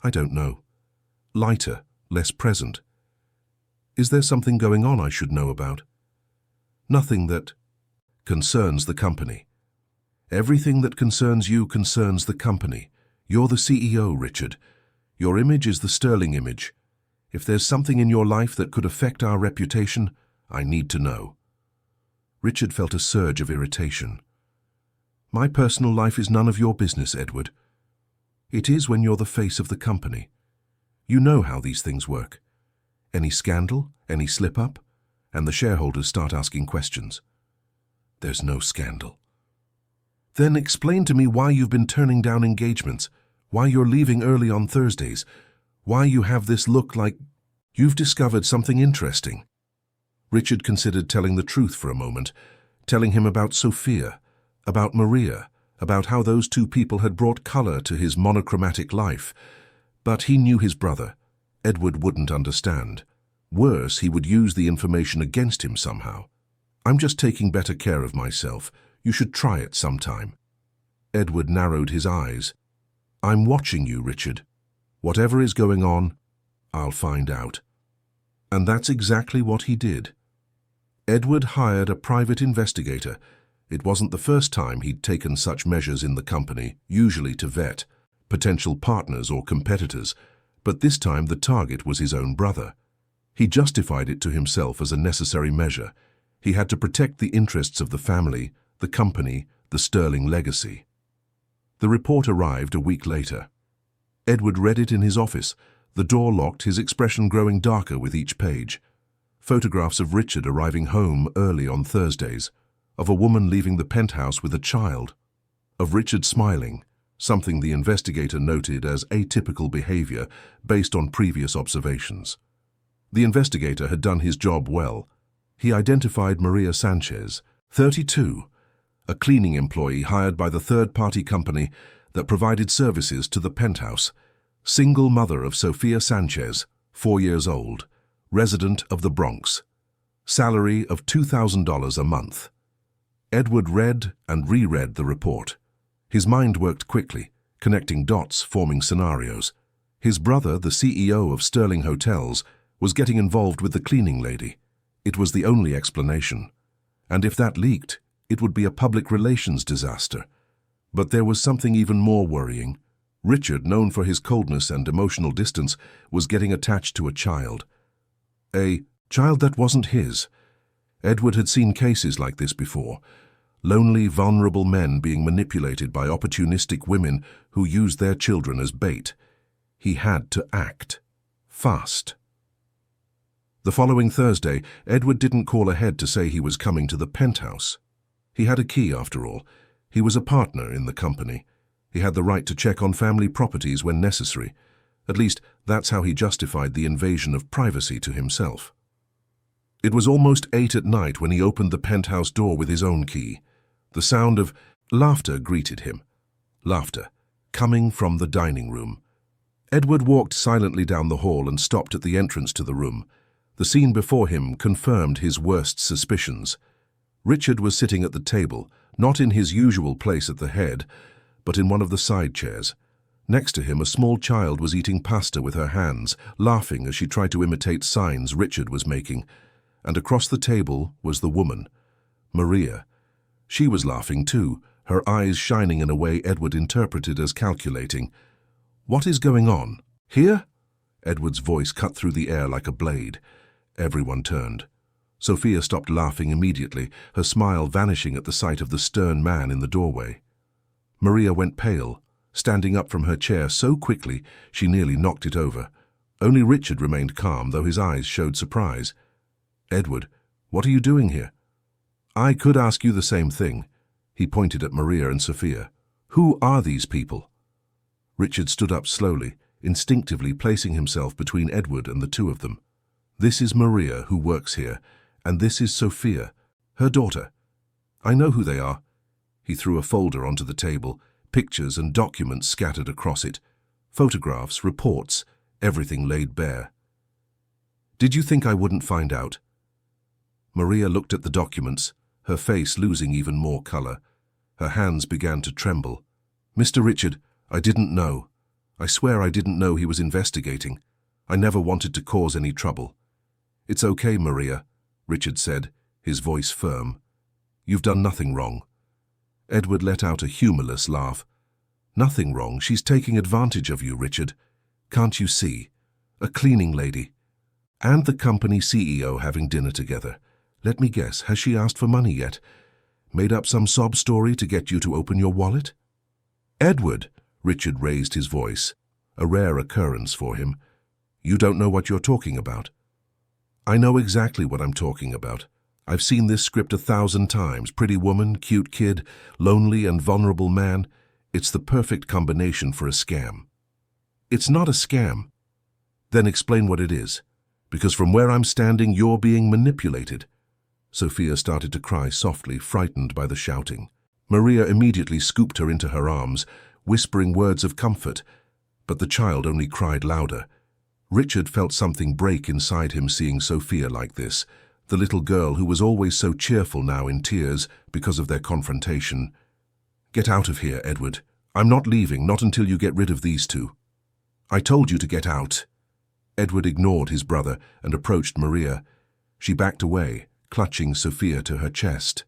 "I don't know. Lighter, less present." "Is there something going on I should know about?" "Nothing that concerns the company." "Everything that concerns you concerns the company. You're the CEO, Richard. Your image is the sterling image. If there's something in your life that could affect our reputation, I need to know." Richard felt a surge of irritation. "My personal life is none of your business, Edward." "It is when you're the face of the company. You know how these things work. Any scandal, any slip-up, and the shareholders start asking questions." "There's no scandal." "Then explain to me why you've been turning down engagements, why you're leaving early on Thursdays, why you have this look like you've discovered something interesting." Richard considered telling the truth for a moment, telling him about Sophia, about Maria, about how those two people had brought color to his monochromatic life. But he knew his brother. Edward wouldn't understand. Worse, he would use the information against him somehow. "I'm just taking better care of myself. You should try it sometime." Edward narrowed his eyes. "I'm watching you, Richard. Whatever is going on, I'll find out." And that's exactly what he did. Edward hired a private investigator. It wasn't the first time he'd taken such measures in the company, usually to vet potential partners or competitors, but this time the target was his own brother. He justified it to himself as a necessary measure. He had to protect the interests of the family, the company, the sterling legacy. The report arrived a week later. Edward read it in his office, the door locked, his expression growing darker with each page. Photographs of Richard arriving home early on Thursdays, of a woman leaving the penthouse with a child, of Richard smiling, something the investigator noted as atypical behavior based on previous observations. The investigator had done his job well. He identified Maria Sanchez, 32, a cleaning employee hired by the third-party company that provided services to the penthouse, single mother of Sophia Sanchez, 4 years old, resident of the Bronx, salary of $2,000 a month. Edward read and reread the report. His mind worked quickly, connecting dots, forming scenarios. His brother, the CEO of Sterling Hotels, was getting involved with the cleaning lady. It was the only explanation. And if that leaked, it would be a public relations disaster. But there was something even more worrying. Richard, known for his coldness and emotional distance, was getting attached to a child. A child that wasn't his. Edward had seen cases like this before. Lonely, vulnerable men being manipulated by opportunistic women who used their children as bait. He had to act. Fast. The following Thursday, Edward didn't call ahead to say he was coming to the penthouse. He had a key, after all. He was a partner in the company. He had the right to check on family properties when necessary. At least, that's how he justified the invasion of privacy to himself. It was almost 8 at night when he opened the penthouse door with his own key. The sound of laughter greeted him. Laughter, coming from the dining room. Edward walked silently down the hall and stopped at the entrance to the room. The scene before him confirmed his worst suspicions. Richard was sitting at the table, not in his usual place at the head, but in one of the side chairs. Next to him, a small child was eating pasta with her hands, laughing as she tried to imitate signs Richard was making. And across the table was the woman, Maria. She was laughing too, her eyes shining in a way Edward interpreted as calculating. What is going on? Here? Edward's voice cut through the air like a blade. Everyone turned. Sophia stopped laughing immediately, her smile vanishing at the sight of the stern man in the doorway. Maria went pale, standing up from her chair so quickly she nearly knocked it over. Only Richard remained calm, though his eyes showed surprise. "Edward, what are you doing here?" "I could ask you the same thing." He pointed at Maria and Sophia. "Who are these people?" Richard stood up slowly, instinctively placing himself between Edward and the two of them. "This is Maria, who works here, and this is Sophia, her daughter. I know who they are." He threw a folder onto the table, pictures and documents scattered across it. Photographs, reports, everything laid bare. "Did you think I wouldn't find out?" Maria looked at the documents, her face losing even more color. Her hands began to tremble. "Mr. Richard, I didn't know. I swear I didn't know he was investigating. I never wanted to cause any trouble." "It's okay, Maria," Richard said, his voice firm. "You've done nothing wrong." Edward let out a humorless laugh. "Nothing wrong. She's taking advantage of you, Richard. Can't you see? A cleaning lady. And the company CEO having dinner together. Let me guess, has she asked for money yet? Made up some sob story to get you to open your wallet?" "Edward," Richard raised his voice, a rare occurrence for him. "You don't know what you're talking about." "I know exactly what I'm talking about. I've seen this script 1,000 times. Pretty woman, cute kid, lonely and vulnerable man. It's the perfect combination for a scam." "It's not a scam." "Then explain what it is. Because from where I'm standing, you're being manipulated." Sophia started to cry softly, frightened by the shouting. Maria immediately scooped her into her arms, whispering words of comfort, but the child only cried louder. Richard felt something break inside him seeing Sophia like this, the little girl who was always so cheerful now in tears because of their confrontation. "Get out of here, Edward. I'm not leaving, not until you get rid of these two." "I told you to get out." Edward ignored his brother and approached Maria. She backed away, clutching Sophia to her chest.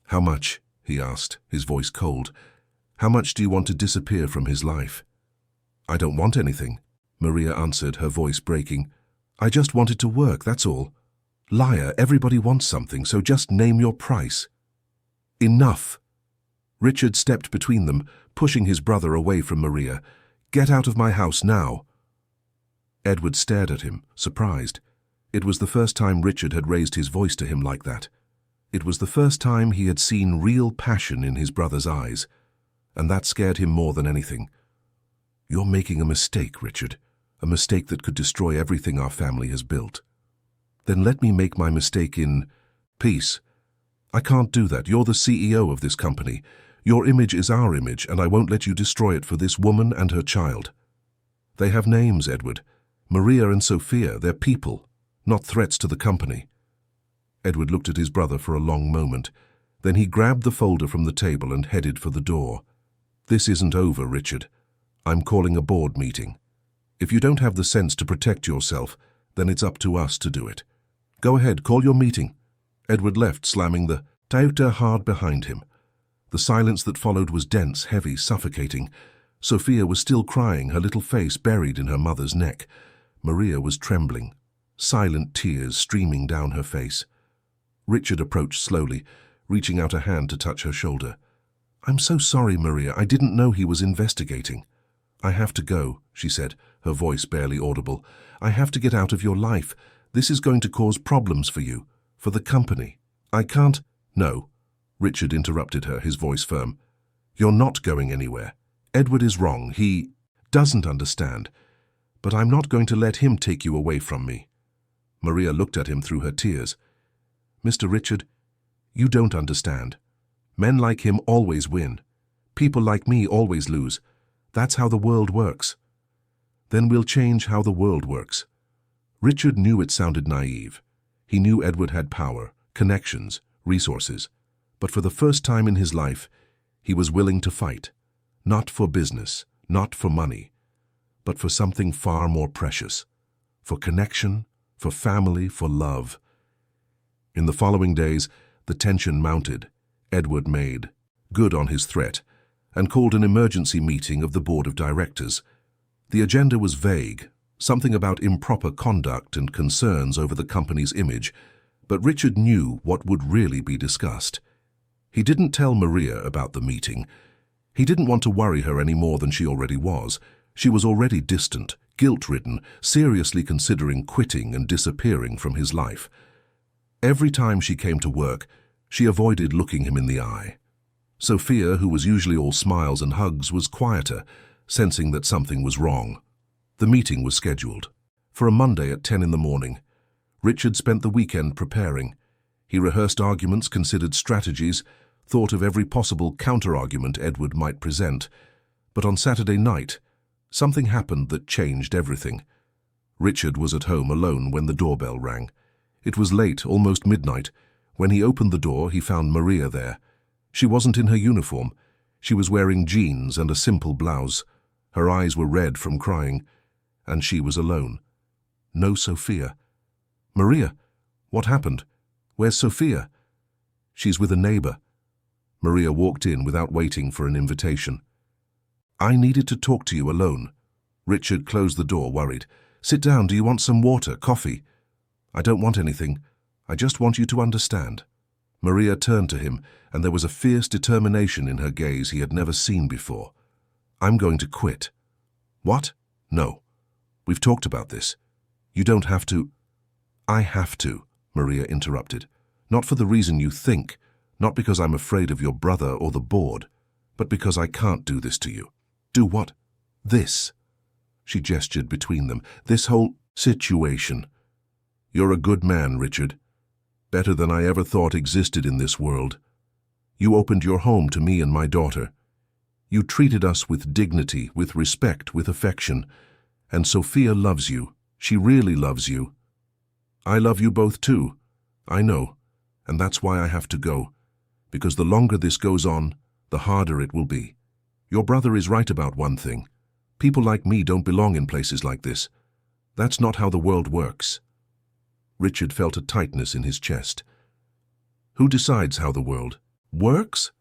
"How much?" he asked, his voice cold. "How much do you want to disappear from his life?" "I don't want anything," Maria answered, her voice breaking. "I just wanted to work, that's all." "Liar, everybody wants something, so just name your price." "Enough." Richard stepped between them, pushing his brother away from Maria. "Get out of my house now." Edward stared at him, surprised. It was the first time Richard had raised his voice to him like that. It was the first time he had seen real passion in his brother's eyes, and that scared him more than anything. "You're making a mistake, Richard, a mistake that could destroy everything our family has built." "Then let me make my mistake in peace." "I can't do that. You're the CEO of this company. Your image is our image, and I won't let you destroy it for this woman and her child." "They have names, Edward. Maria and Sophia, they're people, not threats to the company." Edward looked at his brother for a long moment. Then he grabbed the folder from the table and headed for the door. "This isn't over, Richard. I'm calling a board meeting. If you don't have the sense to protect yourself, then it's up to us to do it. Go ahead, call your meeting." Edward left, slamming the door hard behind him. The silence that followed was dense, heavy, suffocating. Sophia was still crying, her little face buried in her mother's neck. Maria was trembling, silent tears streaming down her face. Richard approached slowly, reaching out a hand to touch her shoulder. "I'm so sorry, Maria. I didn't know he was investigating." "I have to go," she said, her voice barely audible. "I have to get out of your life. This is going to cause problems for you, for the company. I can't—" "No," Richard interrupted her, his voice firm. "You're not going anywhere. Edward is wrong. He doesn't understand. But I'm not going to let him take you away from me." Maria looked at him through her tears. "Mr. Richard, you don't understand. Men like him always win. People like me always lose. That's how the world works." "Then we'll change how the world works." Richard knew it sounded naive. He knew Edward had power, connections, resources. But for the first time in his life, he was willing to fight. Not for business, not for money, but for something far more precious. For connection, for family, for love. In the following days, the tension mounted. Edward made good on his threat and called an emergency meeting of the board of directors. The agenda was vague, something about improper conduct and concerns over the company's image, but Richard knew what would really be discussed. He didn't tell Maria about the meeting. He didn't want to worry her any more than she already was. She was already distant, guilt-ridden, seriously considering quitting and disappearing from his life. Every time she came to work, she avoided looking him in the eye. Sophia, who was usually all smiles and hugs, was quieter, sensing that something was wrong. The meeting was scheduled for a Monday at 10 in the morning. Richard spent the weekend preparing. He rehearsed arguments, considered strategies, thought of every possible counter-argument Edward might present. But on Saturday night, something happened that changed everything. Richard was at home alone when the doorbell rang. It was late, almost midnight. When he opened the door, he found Maria there. She wasn't in her uniform. She was wearing jeans and a simple blouse. Her eyes were red from crying, and she was alone. No Sophia. "Maria, what happened? Where's Sophia?" "She's with a neighbor." Maria walked in without waiting for an invitation. "I needed to talk to you alone." Richard closed the door, worried. "Sit down. Do you want some water, coffee?" "I don't want anything. I just want you to understand." Maria turned to him, and there was a fierce determination in her gaze he had never seen before. "I'm going to quit." "What?" "No. We've talked about this. You don't have to." "I have to," Maria interrupted. "Not for the reason you think, not because I'm afraid of your brother or the board, but because I can't do this to you." "Do what?" "This." She gestured between them. "This whole situation. You're a good man, Richard. Better than I ever thought existed in this world. You opened your home to me and my daughter. You treated us with dignity, with respect, with affection. And Sophia loves you. She really loves you. I love you both too. I know. And that's why I have to go. Because the longer this goes on, the harder it will be. Your brother is right about one thing. People like me don't belong in places like this. That's not how the world works." Richard felt a tightness in his chest. Who decides how the world works?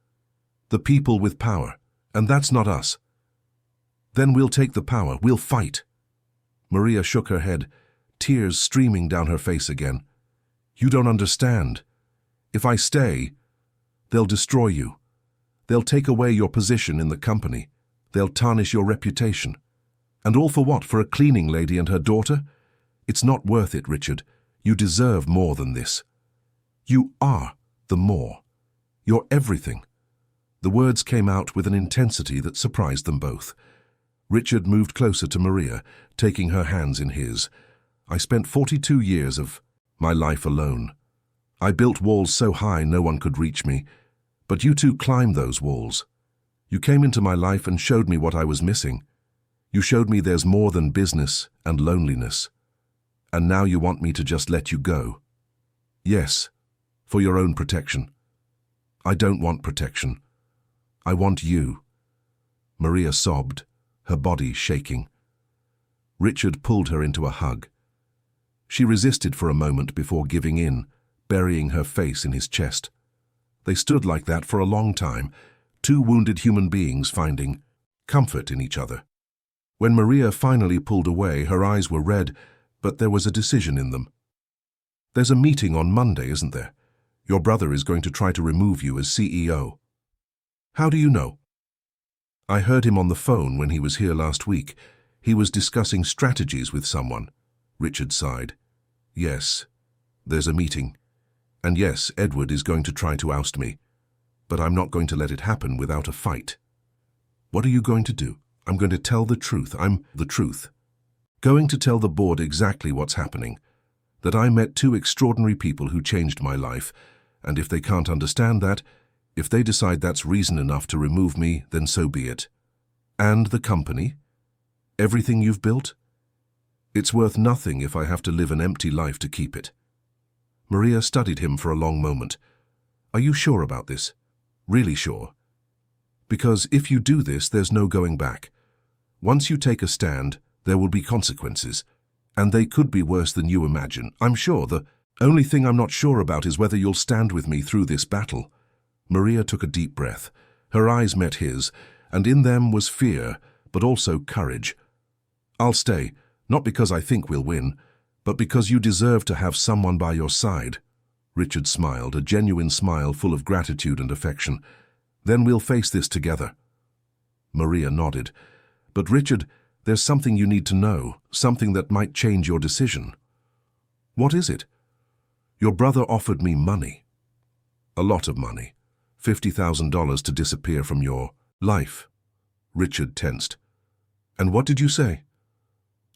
The people with power, and that's not us. Then we'll take the power, we'll fight. Maria shook her head, tears streaming down her face again. You don't understand. If I stay, they'll destroy you. They'll take away your position in the company. They'll tarnish your reputation. And all for what? For a cleaning lady and her daughter? It's not worth it, Richard. You deserve more than this. You are the more. You're everything. The words came out with an intensity that surprised them both. Richard moved closer to Maria, taking her hands in his. I spent 42 years of my life alone. I built walls so high no one could reach me, but you two climbed those walls. You came into my life and showed me what I was missing. You showed me there's more than business and loneliness. And now you want me to just let you go. Yes, for your own protection. I don't want protection. I want you. Maria sobbed, her body shaking. Richard pulled her into a hug. She resisted for a moment before giving in, burying her face in his chest. They stood like that for a long time, two wounded human beings finding comfort in each other. When Maria finally pulled away, her eyes were red, but there was a decision in them. There's a meeting on Monday, isn't there? Your brother is going to try to remove you as CEO. How do you know? I heard him on the phone when he was here last week. He was discussing strategies with someone. Richard sighed. Yes, there's a meeting. And yes, Edward is going to try to oust me. But I'm not going to let it happen without a fight. What are you going to do? I'm going to tell the truth. I'm the truth. Going to tell the board exactly what's happening. That I met two extraordinary people who changed my life, and if they can't understand that, if they decide that's reason enough to remove me, then so be it. And the company? Everything you've built? It's worth nothing if I have to live an empty life to keep it. Maria studied him for a long moment. Are you sure about this? Really sure? Because if you do this, there's no going back. Once you take a stand, there will be consequences. And they could be worse than you imagine. I'm sure. The only thing I'm not sure about is whether you'll stand with me through this battle. Maria took a deep breath. Her eyes met his, and in them was fear, but also courage. I'll stay, not because I think we'll win, but because you deserve to have someone by your side. Richard smiled, a genuine smile full of gratitude and affection. Then we'll face this together. Maria nodded. But Richard, there's something you need to know, something that might change your decision. What is it? Your brother offered me money. A lot of money. $50,000 to disappear from your life. Richard tensed. And what did you say?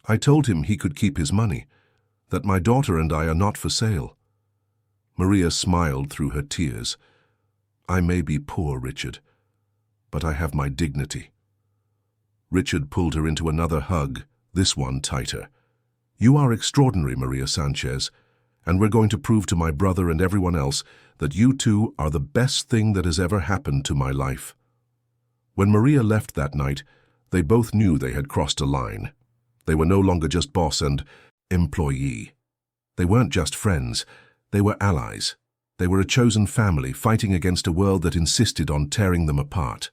I told him he could keep his money, that my daughter and I are not for sale. Maria smiled through her tears. I may be poor, Richard, but I have my dignity. Richard pulled her into another hug, this one tighter. You are extraordinary, Maria Sanchez, and we're going to prove to my brother and everyone else that you two are the best thing that has ever happened to my life. When Maria left that night, they both knew they had crossed a line. They were no longer just boss and employee. They weren't just friends, they were allies. They were a chosen family fighting against a world that insisted on tearing them apart.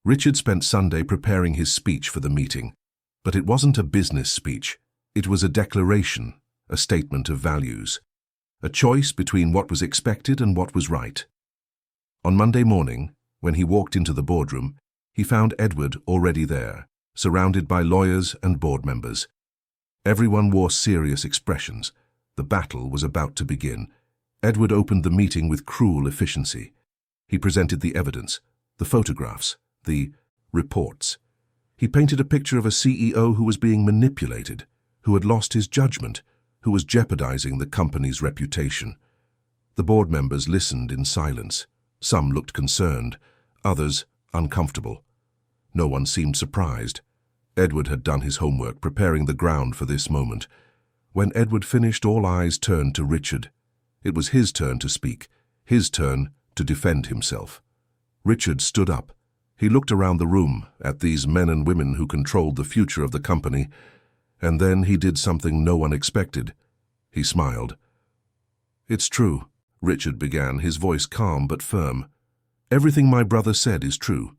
Richard spent Sunday preparing his speech for the meeting, but it wasn't a business speech. It was a declaration, a statement of values, a choice between what was expected and what was right. On Monday morning, when he walked into the boardroom, he found Edward already there, surrounded by lawyers and board members. Everyone wore serious expressions. The battle was about to begin. Edward opened the meeting with cruel efficiency. He presented the evidence, the photographs, the reports. He painted a picture of a CEO who was being manipulated, who had lost his judgment, who was jeopardizing the company's reputation. The board members listened in silence. Some looked concerned, others uncomfortable. No one seemed surprised. Edward had done his homework, preparing the ground for this moment. When Edward finished, all eyes turned to Richard. It was his turn to speak, his turn to defend himself. Richard stood up. He looked around the room at these men and women who controlled the future of the company, and then he did something no one expected. He smiled. It's true, Richard began, his voice calm but firm. Everything my brother said is true.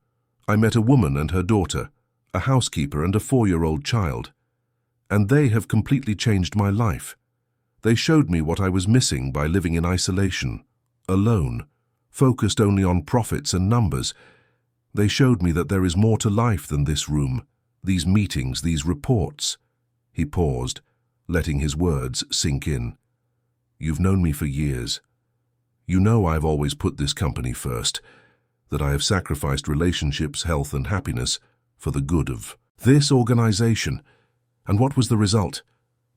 I met a woman and her daughter, a housekeeper and a 4-year-old child, and they have completely changed my life. They showed me what I was missing by living in isolation, alone, focused only on profits and numbers. They showed me that there is more to life than this room, these meetings, these reports. He paused, letting his words sink in. You've known me for years. You know I've always put this company first, that I have sacrificed relationships, health, and happiness for the good of this organization. And what was the result?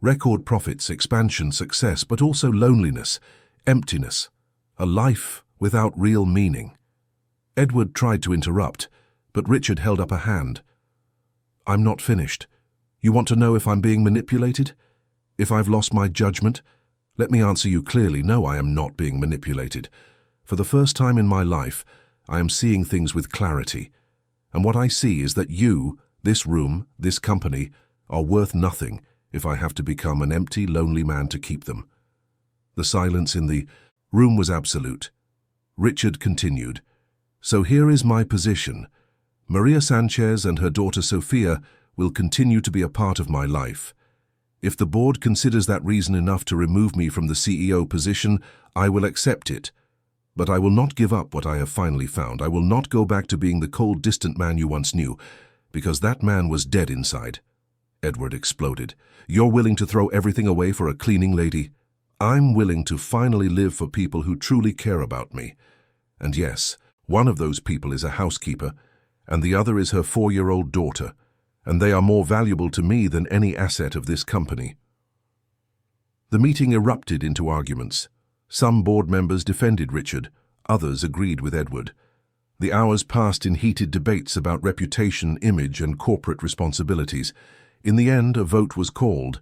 Record profits, expansion, success, but also loneliness, emptiness, a life without real meaning. Edward tried to interrupt, but Richard held up a hand. I'm not finished. You want to know if I'm being manipulated? If I've lost my judgment? Let me answer you clearly. No, I am not being manipulated. For the first time in my life, I am seeing things with clarity. And what I see is that you, this room, this company, are worth nothing if I have to become an empty, lonely man to keep them. The silence in the room was absolute. Richard continued. So here is my position. Maria Sanchez and her daughter Sophia will continue to be a part of my life. If the board considers that reason enough to remove me from the CEO position, I will accept it. But I will not give up what I have finally found. I will not go back to being the cold, distant man you once knew, because that man was dead inside. Edward exploded. You're willing to throw everything away for a cleaning lady? I'm willing to finally live for people who truly care about me. And yes, one of those people is a housekeeper, and the other is her 4-year-old daughter, and they are more valuable to me than any asset of this company. The meeting erupted into arguments. Some board members defended Richard, others agreed with Edward. The hours passed in heated debates about reputation, image, and corporate responsibilities. In the end, a vote was called.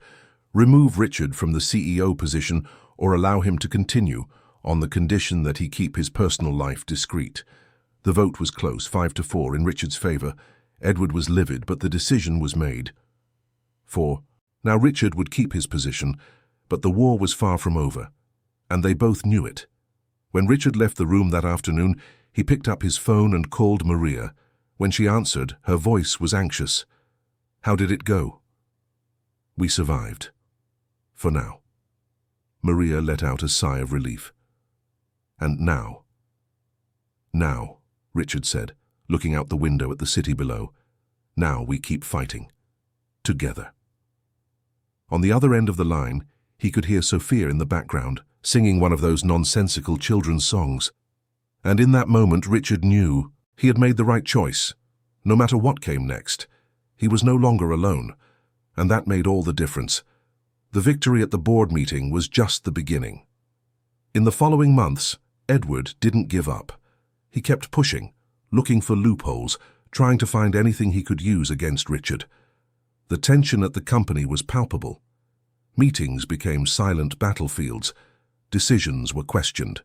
Remove Richard from the CEO position or allow him to continue, on the condition that he keep his personal life discreet. The vote was close, 5-4 in Richard's favor. Edward was livid, but the decision was made. 4. Now Richard would keep his position, but the war was far from over, and they both knew it. When Richard left the room that afternoon, he picked up his phone and called Maria. When she answered, her voice was anxious. How did it go? We survived. For now. Maria let out a sigh of relief. And now? Now, Richard said, looking out the window at the city below. Now we keep fighting. Together. On the other end of the line, he could hear Sophia in the background, singing one of those nonsensical children's songs. And in that moment, Richard knew he had made the right choice. No matter what came next, he was no longer alone, and that made all the difference. The victory at the board meeting was just the beginning. In the following months, Edward didn't give up. He kept pushing, looking for loopholes, trying to find anything he could use against Richard. The tension at the company was palpable. Meetings became silent battlefields. Decisions were questioned.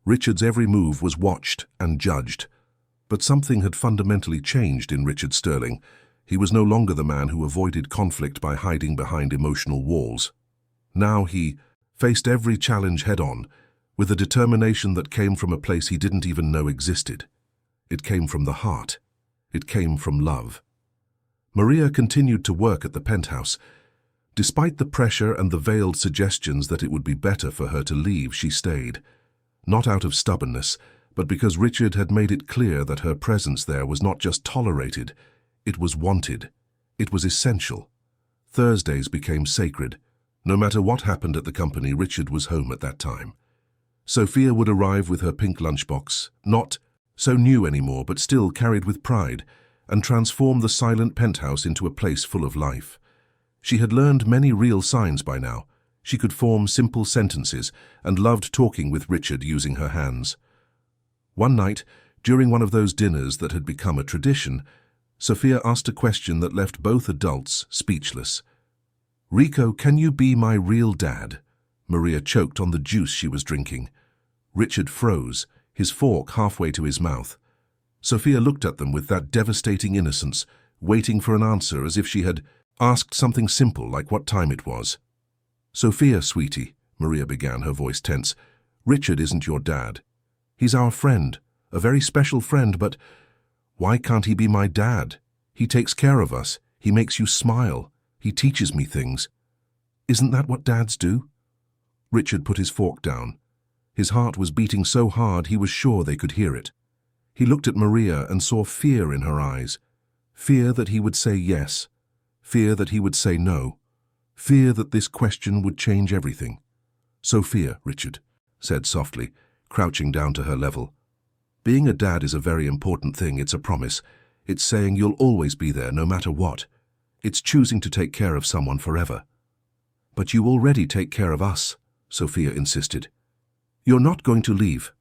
Richard's every move was watched and judged. But something had fundamentally changed in Richard Sterling. He was no longer the man who avoided conflict by hiding behind emotional walls. Now he faced every challenge head-on, with a determination that came from a place he didn't even know existed. It came from the heart. It came from love. Maria continued to work at the penthouse. Despite the pressure and the veiled suggestions that it would be better for her to leave, she stayed. Not out of stubbornness, but because Richard had made it clear that her presence there was not just tolerated, it was wanted. It was essential. Thursdays became sacred. No matter what happened at the company, Richard was home at that time. Sophia would arrive with her pink lunchbox, not so new anymore, but still carried with pride, and transform the silent penthouse into a place full of life. She had learned many real signs by now. She could form simple sentences and loved talking with Richard using her hands. One night, during one of those dinners that had become a tradition, Sophia asked a question that left both adults speechless. "Rico, can you be my real dad?" Maria choked on the juice she was drinking. Richard froze, his fork halfway to his mouth. Sophia looked at them with that devastating innocence, waiting for an answer as if she had asked something simple like what time it was. "Sophia, sweetie," Maria began, her voice tense, "Richard isn't your dad. He's our friend, a very special friend, but why can't he be my dad? He takes care of us, he makes you smile, he teaches me things. Isn't that what dads do?" Richard put his fork down. His heart was beating so hard he was sure they could hear it. He looked at Maria and saw fear in her eyes. Fear that he would say yes. Fear that he would say no. Fear that this question would change everything. "Sophia," Richard said softly, crouching down to her level. "Being a dad is a very important thing. It's a promise. It's saying you'll always be there no matter what. It's choosing to take care of someone forever." "But you already take care of us," Sophia insisted. "You're not going to leave."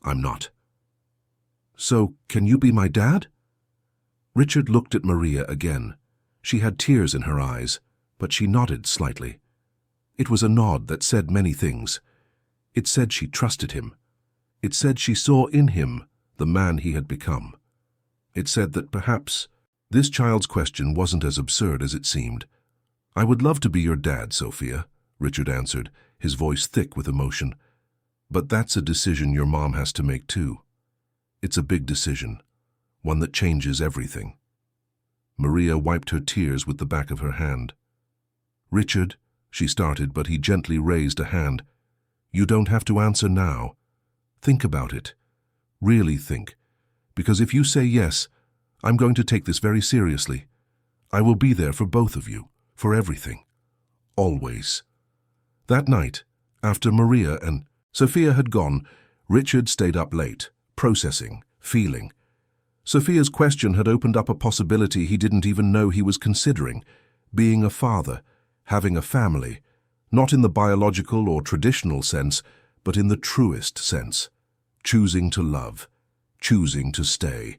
"I'm not." "So, can you be my dad?" Richard looked at Maria again. She had tears in her eyes, but she nodded slightly. It was a nod that said many things. It said she trusted him. It said she saw in him the man he had become. It said that perhaps this child's question wasn't as absurd as it seemed. "I would love to be your dad, Sophia," Richard answered, his voice thick with emotion. "But that's a decision your mom has to make too. It's a big decision, one that changes everything." Maria wiped her tears with the back of her hand. "Richard," she started, but he gently raised a hand. "You don't have to answer now. Think about it. Really think. Because if you say yes, I'm going to take this very seriously. I will be there for both of you, for everything. Always." That night, after Maria and Sophia had gone, Richard stayed up late, processing, feeling. Sophia's question had opened up a possibility he didn't even know he was considering, being a father, having a family, not in the biological or traditional sense, but in the truest sense, choosing to love, choosing to stay.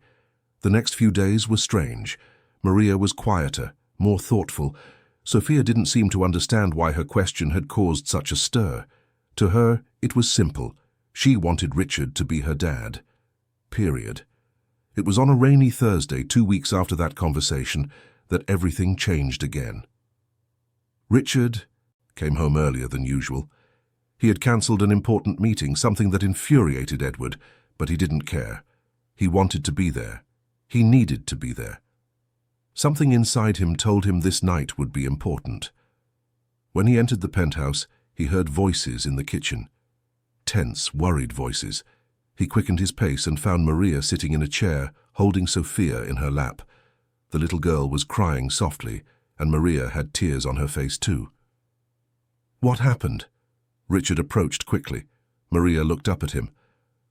The next few days were strange. Maria was quieter, more thoughtful. Sophia didn't seem to understand why her question had caused such a stir. To her, it was simple. She wanted Richard to be her dad. Period. It was on a rainy Thursday, 2 weeks after that conversation, that everything changed again. Richard came home earlier than usual. He had cancelled an important meeting, something that infuriated Edward, but he didn't care. He wanted to be there. He needed to be there. Something inside him told him this night would be important. When he entered the penthouse, he heard voices in the kitchen. Tense, worried voices. He quickened his pace and found Maria sitting in a chair, holding Sophia in her lap. The little girl was crying softly, and Maria had tears on her face too. What happened? Richard approached quickly. Maria looked up at him.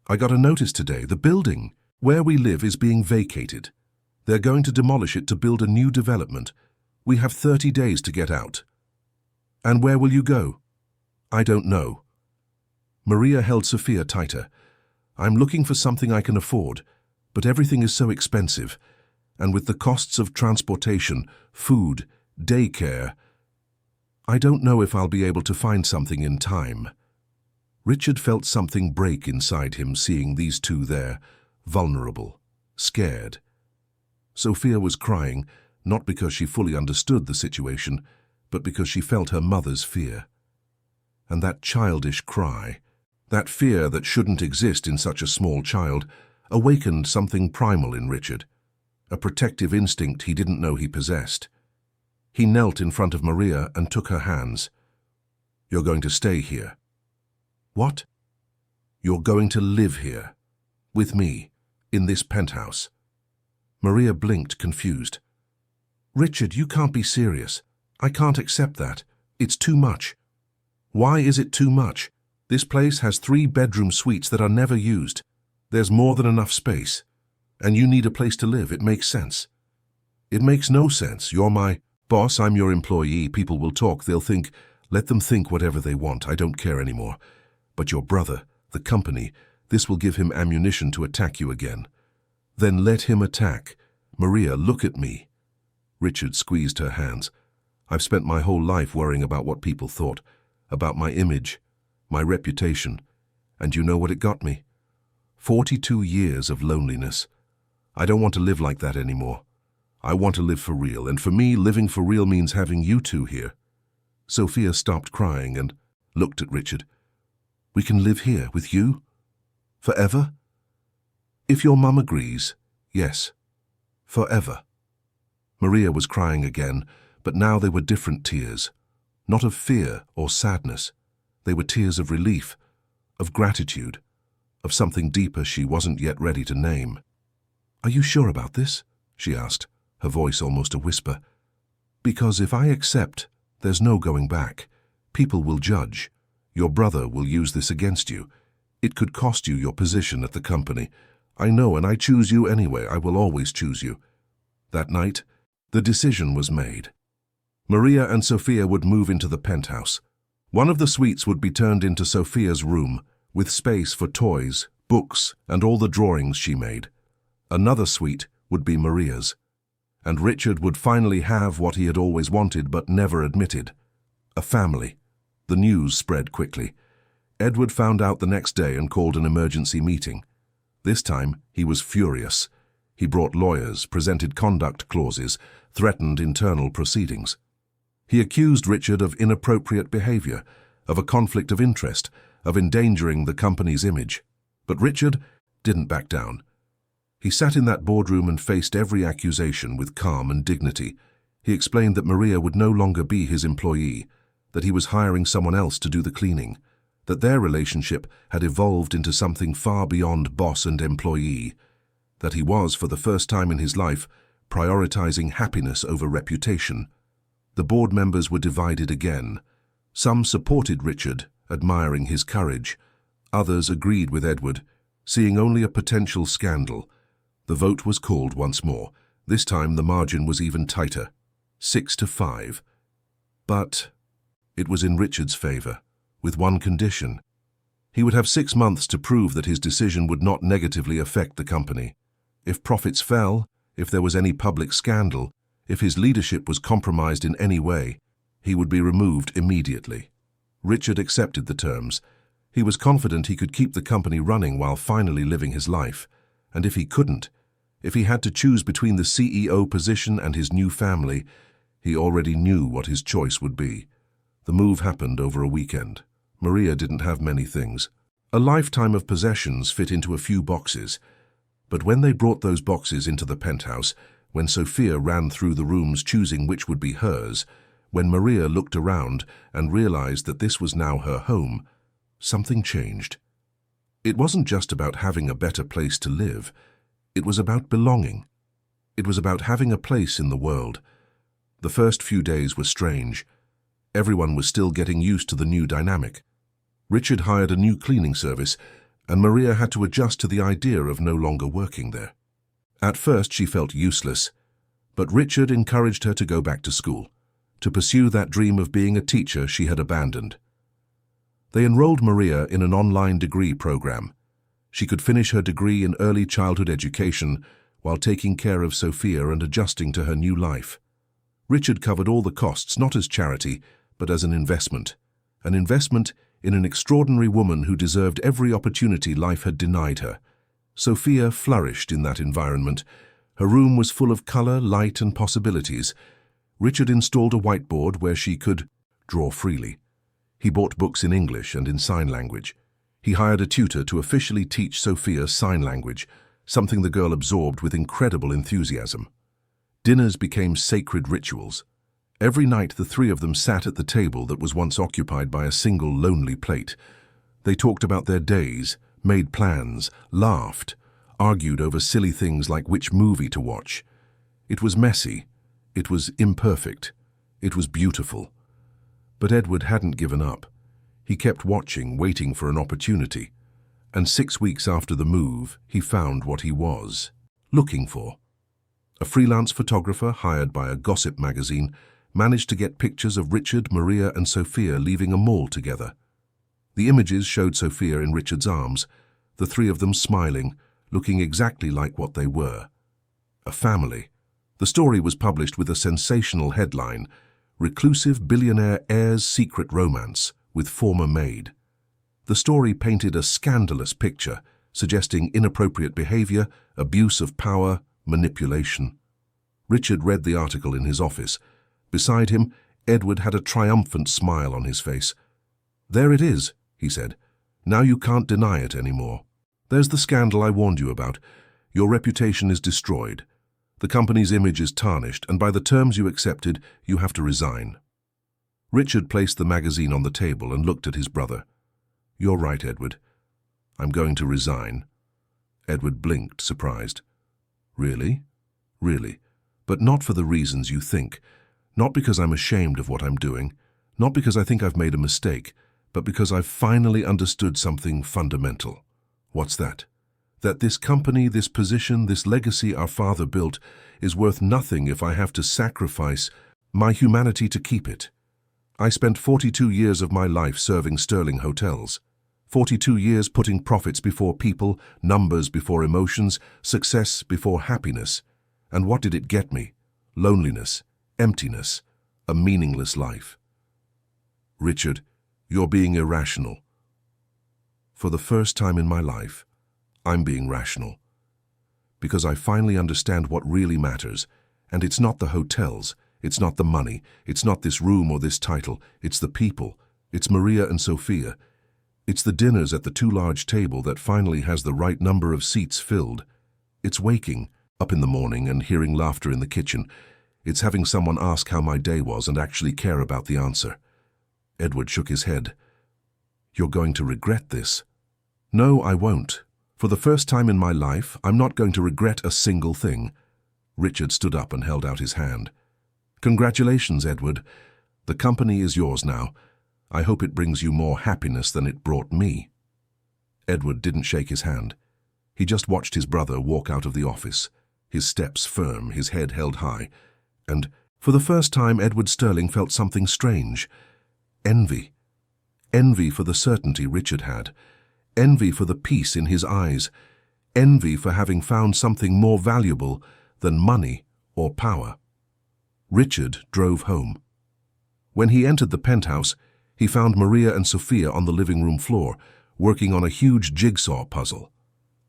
I got a notice today. The building where we live is being vacated. They're going to demolish it to build a new development. We have 30 days to get out. And where will you go? I don't know. Maria held Sophia tighter. I'm looking for something I can afford, but everything is so expensive. And with the costs of transportation, food, daycare, I don't know if I'll be able to find something in time. Richard felt something break inside him seeing these two there, vulnerable, scared. Sophia was crying, not because she fully understood the situation, but because she felt her mother's fear. And that childish cry, that fear that shouldn't exist in such a small child, awakened something primal in Richard, a protective instinct he didn't know he possessed. He knelt in front of Maria and took her hands. You're going to stay here. What? You're going to live here, with me, in this penthouse. Maria blinked, confused. Richard, you can't be serious. I can't accept that. It's too much. Why is it too much? This place has 3-bedroom suites that are never used. There's more than enough space. And you need a place to live. It makes sense. It makes no sense. You're my boss. I'm your employee. People will talk. They'll think. Let them think whatever they want. I don't care anymore. But your brother, the company, this will give him ammunition to attack you again. Then let him attack. Maria, look at me. Richard squeezed her hands. I've spent my whole life worrying about what people thought, about my image, my reputation. And you know what it got me? 42 years of loneliness. I don't want to live like that anymore. I want to live for real, and for me, living for real means having you two here. Sophia stopped crying and looked at Richard. We can live here with you? Forever? If your mum agrees, yes. Forever. Maria was crying again, but now they were different tears. Not of fear or sadness. They were tears of relief, of gratitude, of something deeper she wasn't yet ready to name. Are you sure about this? She asked, her voice almost a whisper. Because if I accept, there's no going back. People will judge. Your brother will use this against you. It could cost you your position at the company. I know, and I choose you anyway. I will always choose you. That night, the decision was made. Maria and Sophia would move into the penthouse. One of the suites would be turned into Sophia's room, with space for toys, books, and all the drawings she made. Another suite would be Maria's. And Richard would finally have what he had always wanted but never admitted. A family. The news spread quickly. Edward found out the next day and called an emergency meeting. This time, he was furious. He brought lawyers, presented conduct clauses, threatened internal proceedings. He accused Richard of inappropriate behavior, of a conflict of interest, of endangering the company's image. But Richard didn't back down. He sat in that boardroom and faced every accusation with calm and dignity. He explained that Maria would no longer be his employee, that he was hiring someone else to do the cleaning, that their relationship had evolved into something far beyond boss and employee, that he was, for the first time in his life, prioritizing happiness over reputation. The board members were divided again. Some supported Richard, admiring his courage. Others agreed with Edward, seeing only a potential scandal. The vote was called once more. This time the margin was even tighter, 6-5. But it was in Richard's favor, with one condition. He would have 6 months to prove that his decision would not negatively affect the company. If profits fell, if there was any public scandal, if his leadership was compromised in any way, he would be removed immediately. Richard accepted the terms. He was confident he could keep the company running while finally living his life. And if he couldn't, if he had to choose between the CEO position and his new family, he already knew what his choice would be. The move happened over a weekend. Maria didn't have many things. A lifetime of possessions fit into a few boxes. But when they brought those boxes into the penthouse, when Sophia ran through the rooms choosing which would be hers, when Maria looked around and realized that this was now her home, something changed. It wasn't just about having a better place to live. It was about belonging. It was about having a place in the world. The first few days were strange. Everyone was still getting used to the new dynamic. Richard hired a new cleaning service, and Maria had to adjust to the idea of no longer working there. At first she felt useless, but Richard encouraged her to go back to school, to pursue that dream of being a teacher she had abandoned. They enrolled Maria in an online degree program. She could finish her degree in early childhood education while taking care of Sophia and adjusting to her new life. Richard covered all the costs, not as charity, but as an investment in an extraordinary woman who deserved every opportunity life had denied her. Sophia flourished in that environment. Her room was full of color, light, and possibilities. Richard installed a whiteboard where she could draw freely. He bought books in English and in sign language. He hired a tutor to officially teach Sophia sign language, something the girl absorbed with incredible enthusiasm. Dinners became sacred rituals. Every night the three of them sat at the table that was once occupied by a single lonely plate. They talked about their days, made plans, laughed, argued over silly things like which movie to watch. It was messy, it was imperfect, it was beautiful. But Edward hadn't given up. He kept watching, waiting for an opportunity. And 6 weeks after the move, he found what he was looking for. A freelance photographer hired by a gossip magazine managed to get pictures of Richard, Maria, and Sophia leaving a mall together. The images showed Sophia in Richard's arms, the three of them smiling, looking exactly like what they were. A family. The story was published with a sensational headline, "Reclusive Billionaire Heir's Secret Romance with Former Maid." The story painted a scandalous picture, suggesting inappropriate behavior, abuse of power, manipulation. Richard read the article in his office. Beside him, Edward had a triumphant smile on his face. "There it is," he said. "Now you can't deny it anymore. There's the scandal I warned you about. Your reputation is destroyed. The company's image is tarnished, and by the terms you accepted, you have to resign." Richard placed the magazine on the table and looked at his brother. "You're right, Edward. I'm going to resign." Edward blinked, surprised. "Really? Really? But not for the reasons you think. Not because I'm ashamed of what I'm doing, not because I think I've made a mistake, but because I've finally understood something fundamental." "What's that?" "That this company, this position, this legacy our father built is worth nothing if I have to sacrifice my humanity to keep it. I spent 42 years of my life serving sterling hotels. 42 years putting profits before people, numbers before emotions, success before happiness. And what did it get me? Loneliness, emptiness, a meaningless life." "Richard, you're being irrational." "For the first time in my life, I'm being rational. Because I finally understand what really matters, and it's not the hotels, it's not the money, it's not this room or this title, it's the people, it's Maria and Sophia. It's the dinners at the too large table that finally has the right number of seats filled. It's waking up in the morning and hearing laughter in the kitchen. It's having someone ask how my day was and actually care about the answer." Edward shook his head. "You're going to regret this." "No, I won't. For the first time in my life, I'm not going to regret a single thing." Richard stood up and held out his hand. "Congratulations, Edward. The company is yours now. I hope it brings you more happiness than it brought me." Edward didn't shake his hand. He just watched his brother walk out of the office, his steps firm, his head held high. And for the first time, Edward Sterling felt something strange. Envy. Envy for the certainty Richard had. Envy for the peace in his eyes. Envy for having found something more valuable than money or power. Richard drove home. When he entered the penthouse, he found Maria and Sophia on the living room floor, working on a huge jigsaw puzzle.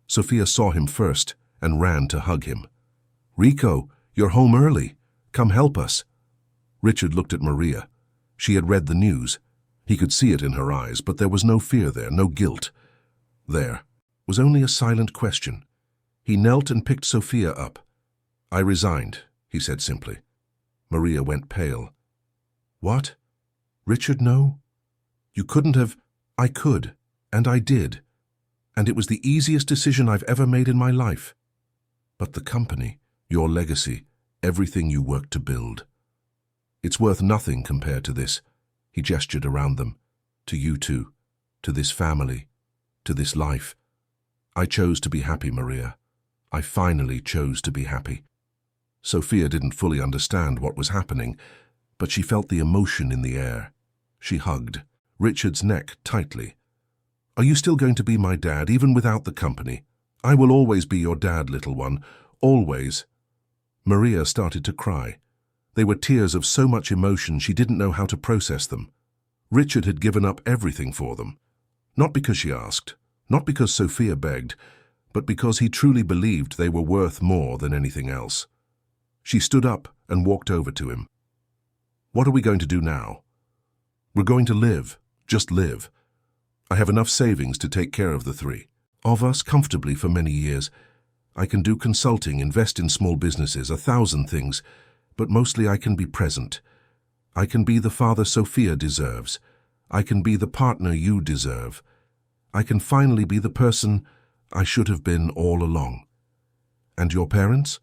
Sophia saw him first and ran to hug him. "Rico, you're home early. Come help us." Richard looked at Maria. She had read the news. He could see it in her eyes, but there was no fear there, no guilt. There was only a silent question. He knelt and picked Sophia up. I resigned, he said simply. Maria went pale. What? Richard, no? You couldn't have... I could, and I did. And it was the easiest decision I've ever made in my life. But the company, your legacy, everything you worked to build. It's worth nothing compared to this. He gestured around them. To you two, to this family, to this life. I chose to be happy, Maria. I finally chose to be happy. Sophia didn't fully understand what was happening, but she felt the emotion in the air. She hugged Richard's neck tightly. Are you still going to be my dad, even without the company? I will always be your dad, little one. Always. Maria started to cry. They were tears of so much emotion she didn't know how to process them. Richard had given up everything for them. Not because she asked, not because Sophia begged, but because he truly believed they were worth more than anything else. She stood up and walked over to him. What are we going to do now? We're going to live, just live. I have enough savings to take care of the three of us comfortably for many years. I can do consulting, invest in small businesses, 1,000 things, but mostly I can be present. I can be the father Sophia deserves. I can be the partner you deserve. I can finally be the person I should have been all along. And your parents?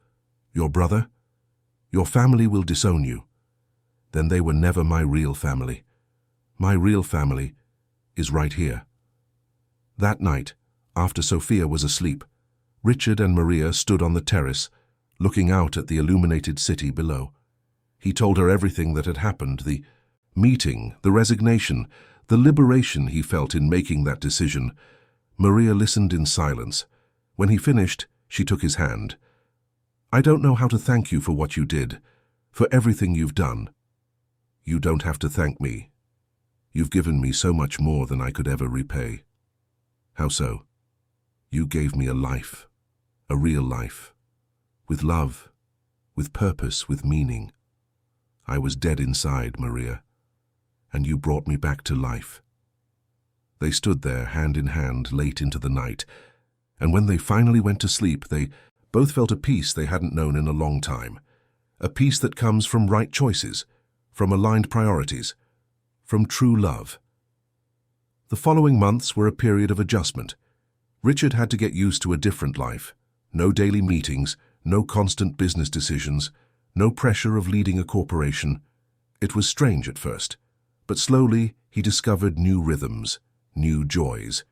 Your brother? Your family will disown you. Then they were never my real family. My real family is right here. That night, after Sophia was asleep, Richard and Maria stood on the terrace, looking out at the illuminated city below. He told her everything that had happened, the meeting, the resignation, the liberation he felt in making that decision. Maria listened in silence. When he finished, she took his hand. I don't know how to thank you for what you did, for everything you've done. You don't have to thank me. You've given me so much more than I could ever repay. How so? You gave me a life, a real life, with love, with purpose, with meaning. I was dead inside, Maria, and you brought me back to life. They stood there, hand in hand, late into the night, and when they finally went to sleep, they both felt a peace they hadn't known in a long time, a peace that comes from right choices, from aligned priorities, from true love. The following months were a period of adjustment. Richard had to get used to a different life. No daily meetings, no constant business decisions, no pressure of leading a corporation. It was strange at first, but slowly he discovered new rhythms, new joys.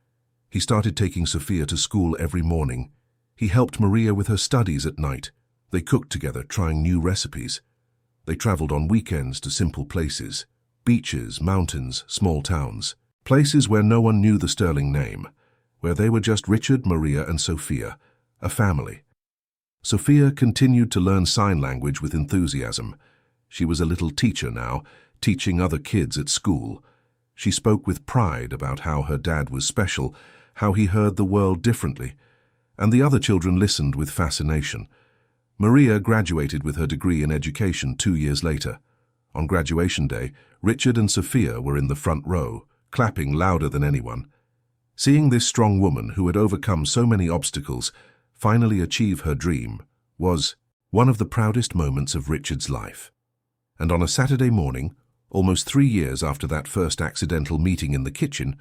He started taking Sophia to school every morning. He helped Maria with her studies at night. They cooked together, trying new recipes. They traveled on weekends to simple places, beaches, mountains, small towns, places where no one knew the sterling name, where they were just Richard, Maria, and Sophia, a family. Sophia continued to learn sign language with enthusiasm. She was a little teacher now, teaching other kids at school. She spoke with pride about how her dad was special, how he heard the world differently, and the other children listened with fascination. Maria graduated with her degree in education 2 years later. On graduation day, Richard and Sophia were in the front row, clapping louder than anyone. Seeing this strong woman who had overcome so many obstacles finally achieve her dream was one of the proudest moments of Richard's life. And on a Saturday morning, almost 3 years after that first accidental meeting in the kitchen,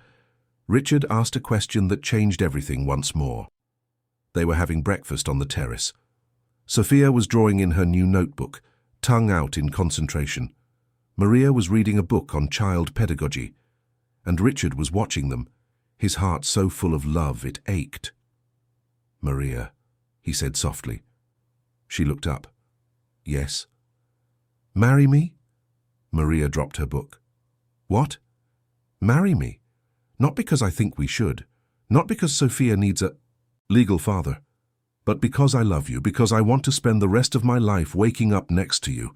Richard asked a question that changed everything once more. They were having breakfast on the terrace. Sophia was drawing in her new notebook, tongue out in concentration. Maria was reading a book on child pedagogy, and Richard was watching them, his heart so full of love it ached. Maria, he said softly. She looked up. Yes. Marry me? Maria dropped her book. What? Marry me? Not because I think we should, not because Sophia needs a legal father, but because I love you, because I want to spend the rest of my life waking up next to you,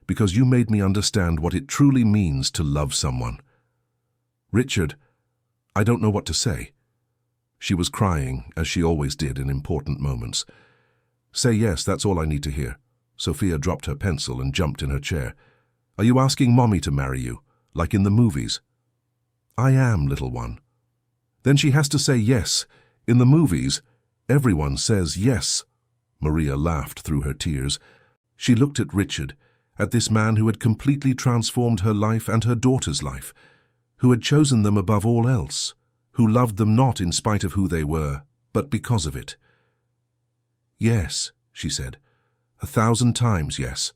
because you made me understand what it truly means to love someone. Richard, I don't know what to say. She was crying, as she always did in important moments. Say yes, that's all I need to hear. Sophia dropped her pencil and jumped in her chair. Are you asking Mommy to marry you, like in the movies? I am, little one. Then she has to say yes. In the movies, everyone says yes. Maria laughed through her tears. She looked at Richard, at this man who had completely transformed her life and her daughter's life, who had chosen them above all else, who loved them not in spite of who they were, but because of it. "Yes," she said, "1,000 times yes."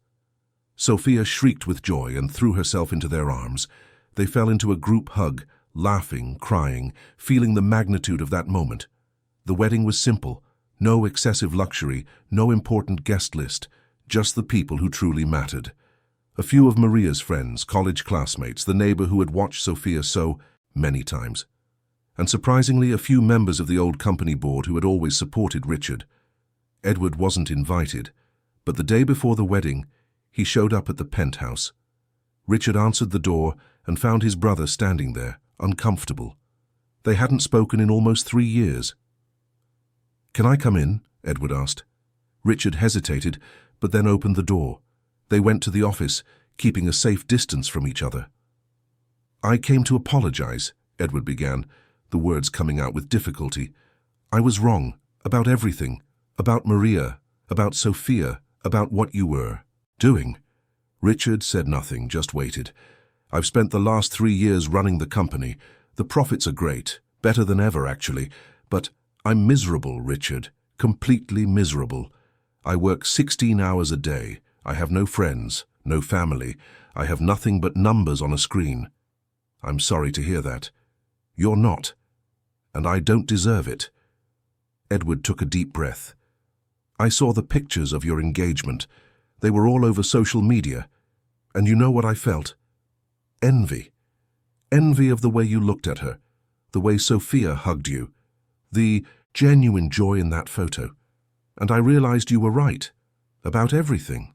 Sophia shrieked with joy and threw herself into their arms. They fell into a group hug, laughing, crying, feeling the magnitude of that moment. The wedding was simple, no excessive luxury, no important guest list, just the people who truly mattered. A few of Maria's friends, college classmates, the neighbor who had watched Sophia so many times. And surprisingly, a few members of the old company board who had always supported Richard. Edward wasn't invited, but the day before the wedding, he showed up at the penthouse. Richard answered the door and found his brother standing there, uncomfortable. They hadn't spoken in almost 3 years. "Can I come in?" Edward asked. Richard hesitated, but then opened the door. They went to the office, keeping a safe distance from each other. "I came to apologize," Edward began, the words coming out with difficulty. "I was wrong, about everything, about Maria, about Sophia, about what you were doing." Richard said nothing, just waited. "I've spent the last 3 years running the company. The profits are great, better than ever actually, but I'm miserable, Richard, completely miserable. I work 16 hours a day. I have no friends, no family. I have nothing but numbers on a screen. I'm sorry to hear that. You're not, and I don't deserve it." Edward took a deep breath. "I saw the pictures of your engagement. They were all over social media. And you know what I felt? Envy. Envy of the way you looked at her, the way Sophia hugged you, the genuine joy in that photo. And I realized you were right, about everything."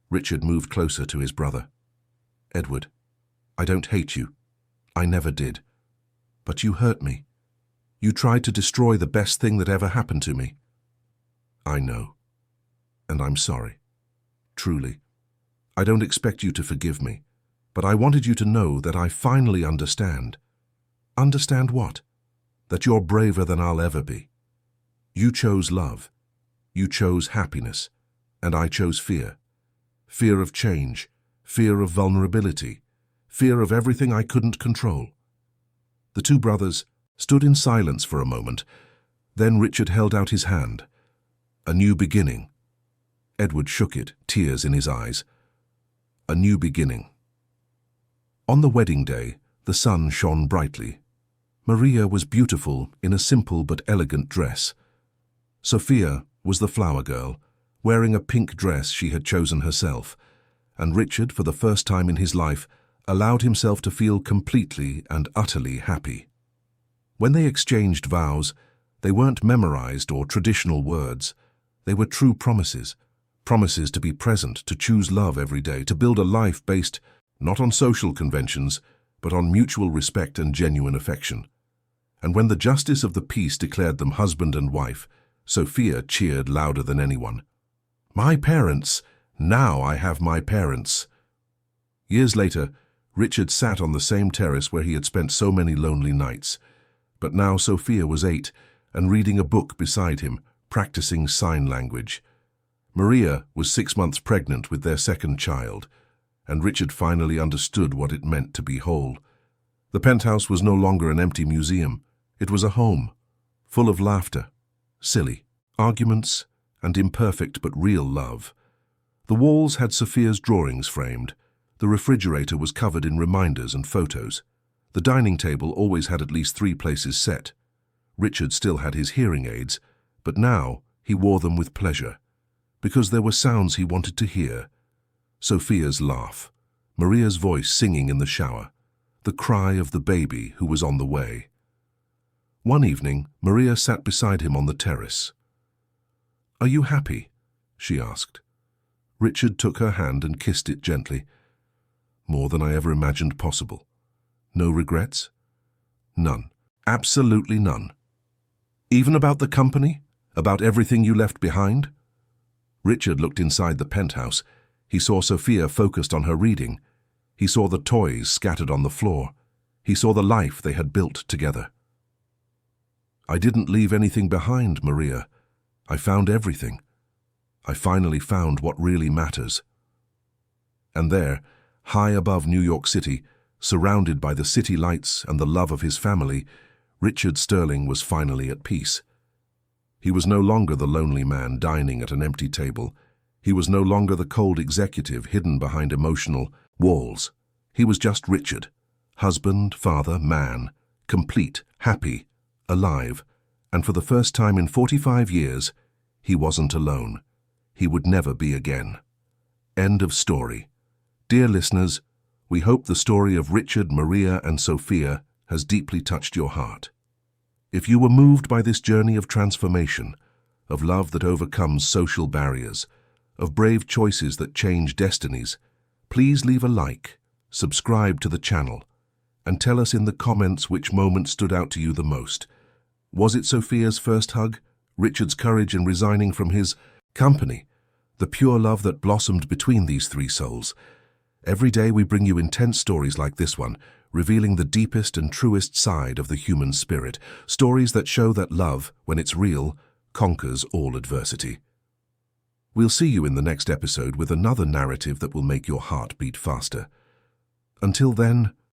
Richard moved closer to his brother. "Edward, I don't hate you. I never did. But you hurt me. You tried to destroy the best thing that ever happened to me. I know. And I'm sorry. Truly. I don't expect you to forgive me, but I wanted you to know that I finally understand." "Understand what?" "That you're braver than I'll ever be. You chose love. You chose happiness. And I chose fear. Fear of change. Fear of vulnerability. Fear of everything I couldn't control." The two brothers stood in silence for a moment. Then Richard held out his hand. "A new beginning." Edward shook it, tears in his eyes. "A new beginning." On the wedding day, the sun shone brightly. Maria was beautiful in a simple but elegant dress. Sophia was the flower girl, wearing a pink dress she had chosen herself, and Richard, for the first time in his life, allowed himself to feel completely and utterly happy. When they exchanged vows, they weren't memorized or traditional words. They were true promises, promises to be present, to choose love every day, to build a life based not on social conventions, but on mutual respect and genuine affection. And when the justice of the peace declared them husband and wife, Sophia cheered louder than anyone. "My parents! Now I have my parents!" Years later, Richard sat on the same terrace where he had spent so many lonely nights. But now Sophia was 8 and reading a book beside him, practicing sign language. Maria was 6 months pregnant with their second child, and Richard finally understood what it meant to be whole. The penthouse was no longer an empty museum. It was a home, full of laughter, silly arguments, and imperfect but real love. The walls had Sophia's drawings framed. The refrigerator was covered in reminders and photos. The dining table always had at least 3 places set. Richard still had his hearing aids, but now he wore them with pleasure, because there were sounds he wanted to hear. Sophia's laugh, Maria's voice singing in the shower, the cry of the baby who was on the way. One evening, Maria sat beside him on the terrace. "Are you happy?" she asked. Richard took her hand and kissed it gently. "More than I ever imagined possible. No regrets?" "None. Absolutely none." "Even about the company? About everything you left behind?" Richard looked inside the penthouse. He saw Sophia focused on her reading. He saw the toys scattered on the floor. He saw the life they had built together. "I didn't leave anything behind, Maria. I found everything. I finally found what really matters. And there, high above New York City, surrounded by the city lights and the love of his family, Richard Sterling was finally at peace. He was no longer the lonely man dining at an empty table. He was no longer the cold executive hidden behind emotional walls. He was just Richard, husband, father, man, complete, happy, alive, and for the first time in 45 years, he wasn't alone. He would never be again. End of story. Dear listeners, we hope the story of Richard, Maria, and Sophia has deeply touched your heart. If you were moved by this journey of transformation, of love that overcomes social barriers, of brave choices that change destinies, please leave a like, subscribe to the channel, and tell us in the comments which moment stood out to you the most. Was it Sophia's first hug, Richard's courage in resigning from his company, the pure love that blossomed between these three souls? Every day we bring you intense stories like this one, revealing the deepest and truest side of the human spirit, stories that show that love, when it's real, conquers all adversity. We'll see you in the next episode with another narrative that will make your heart beat faster. Until then,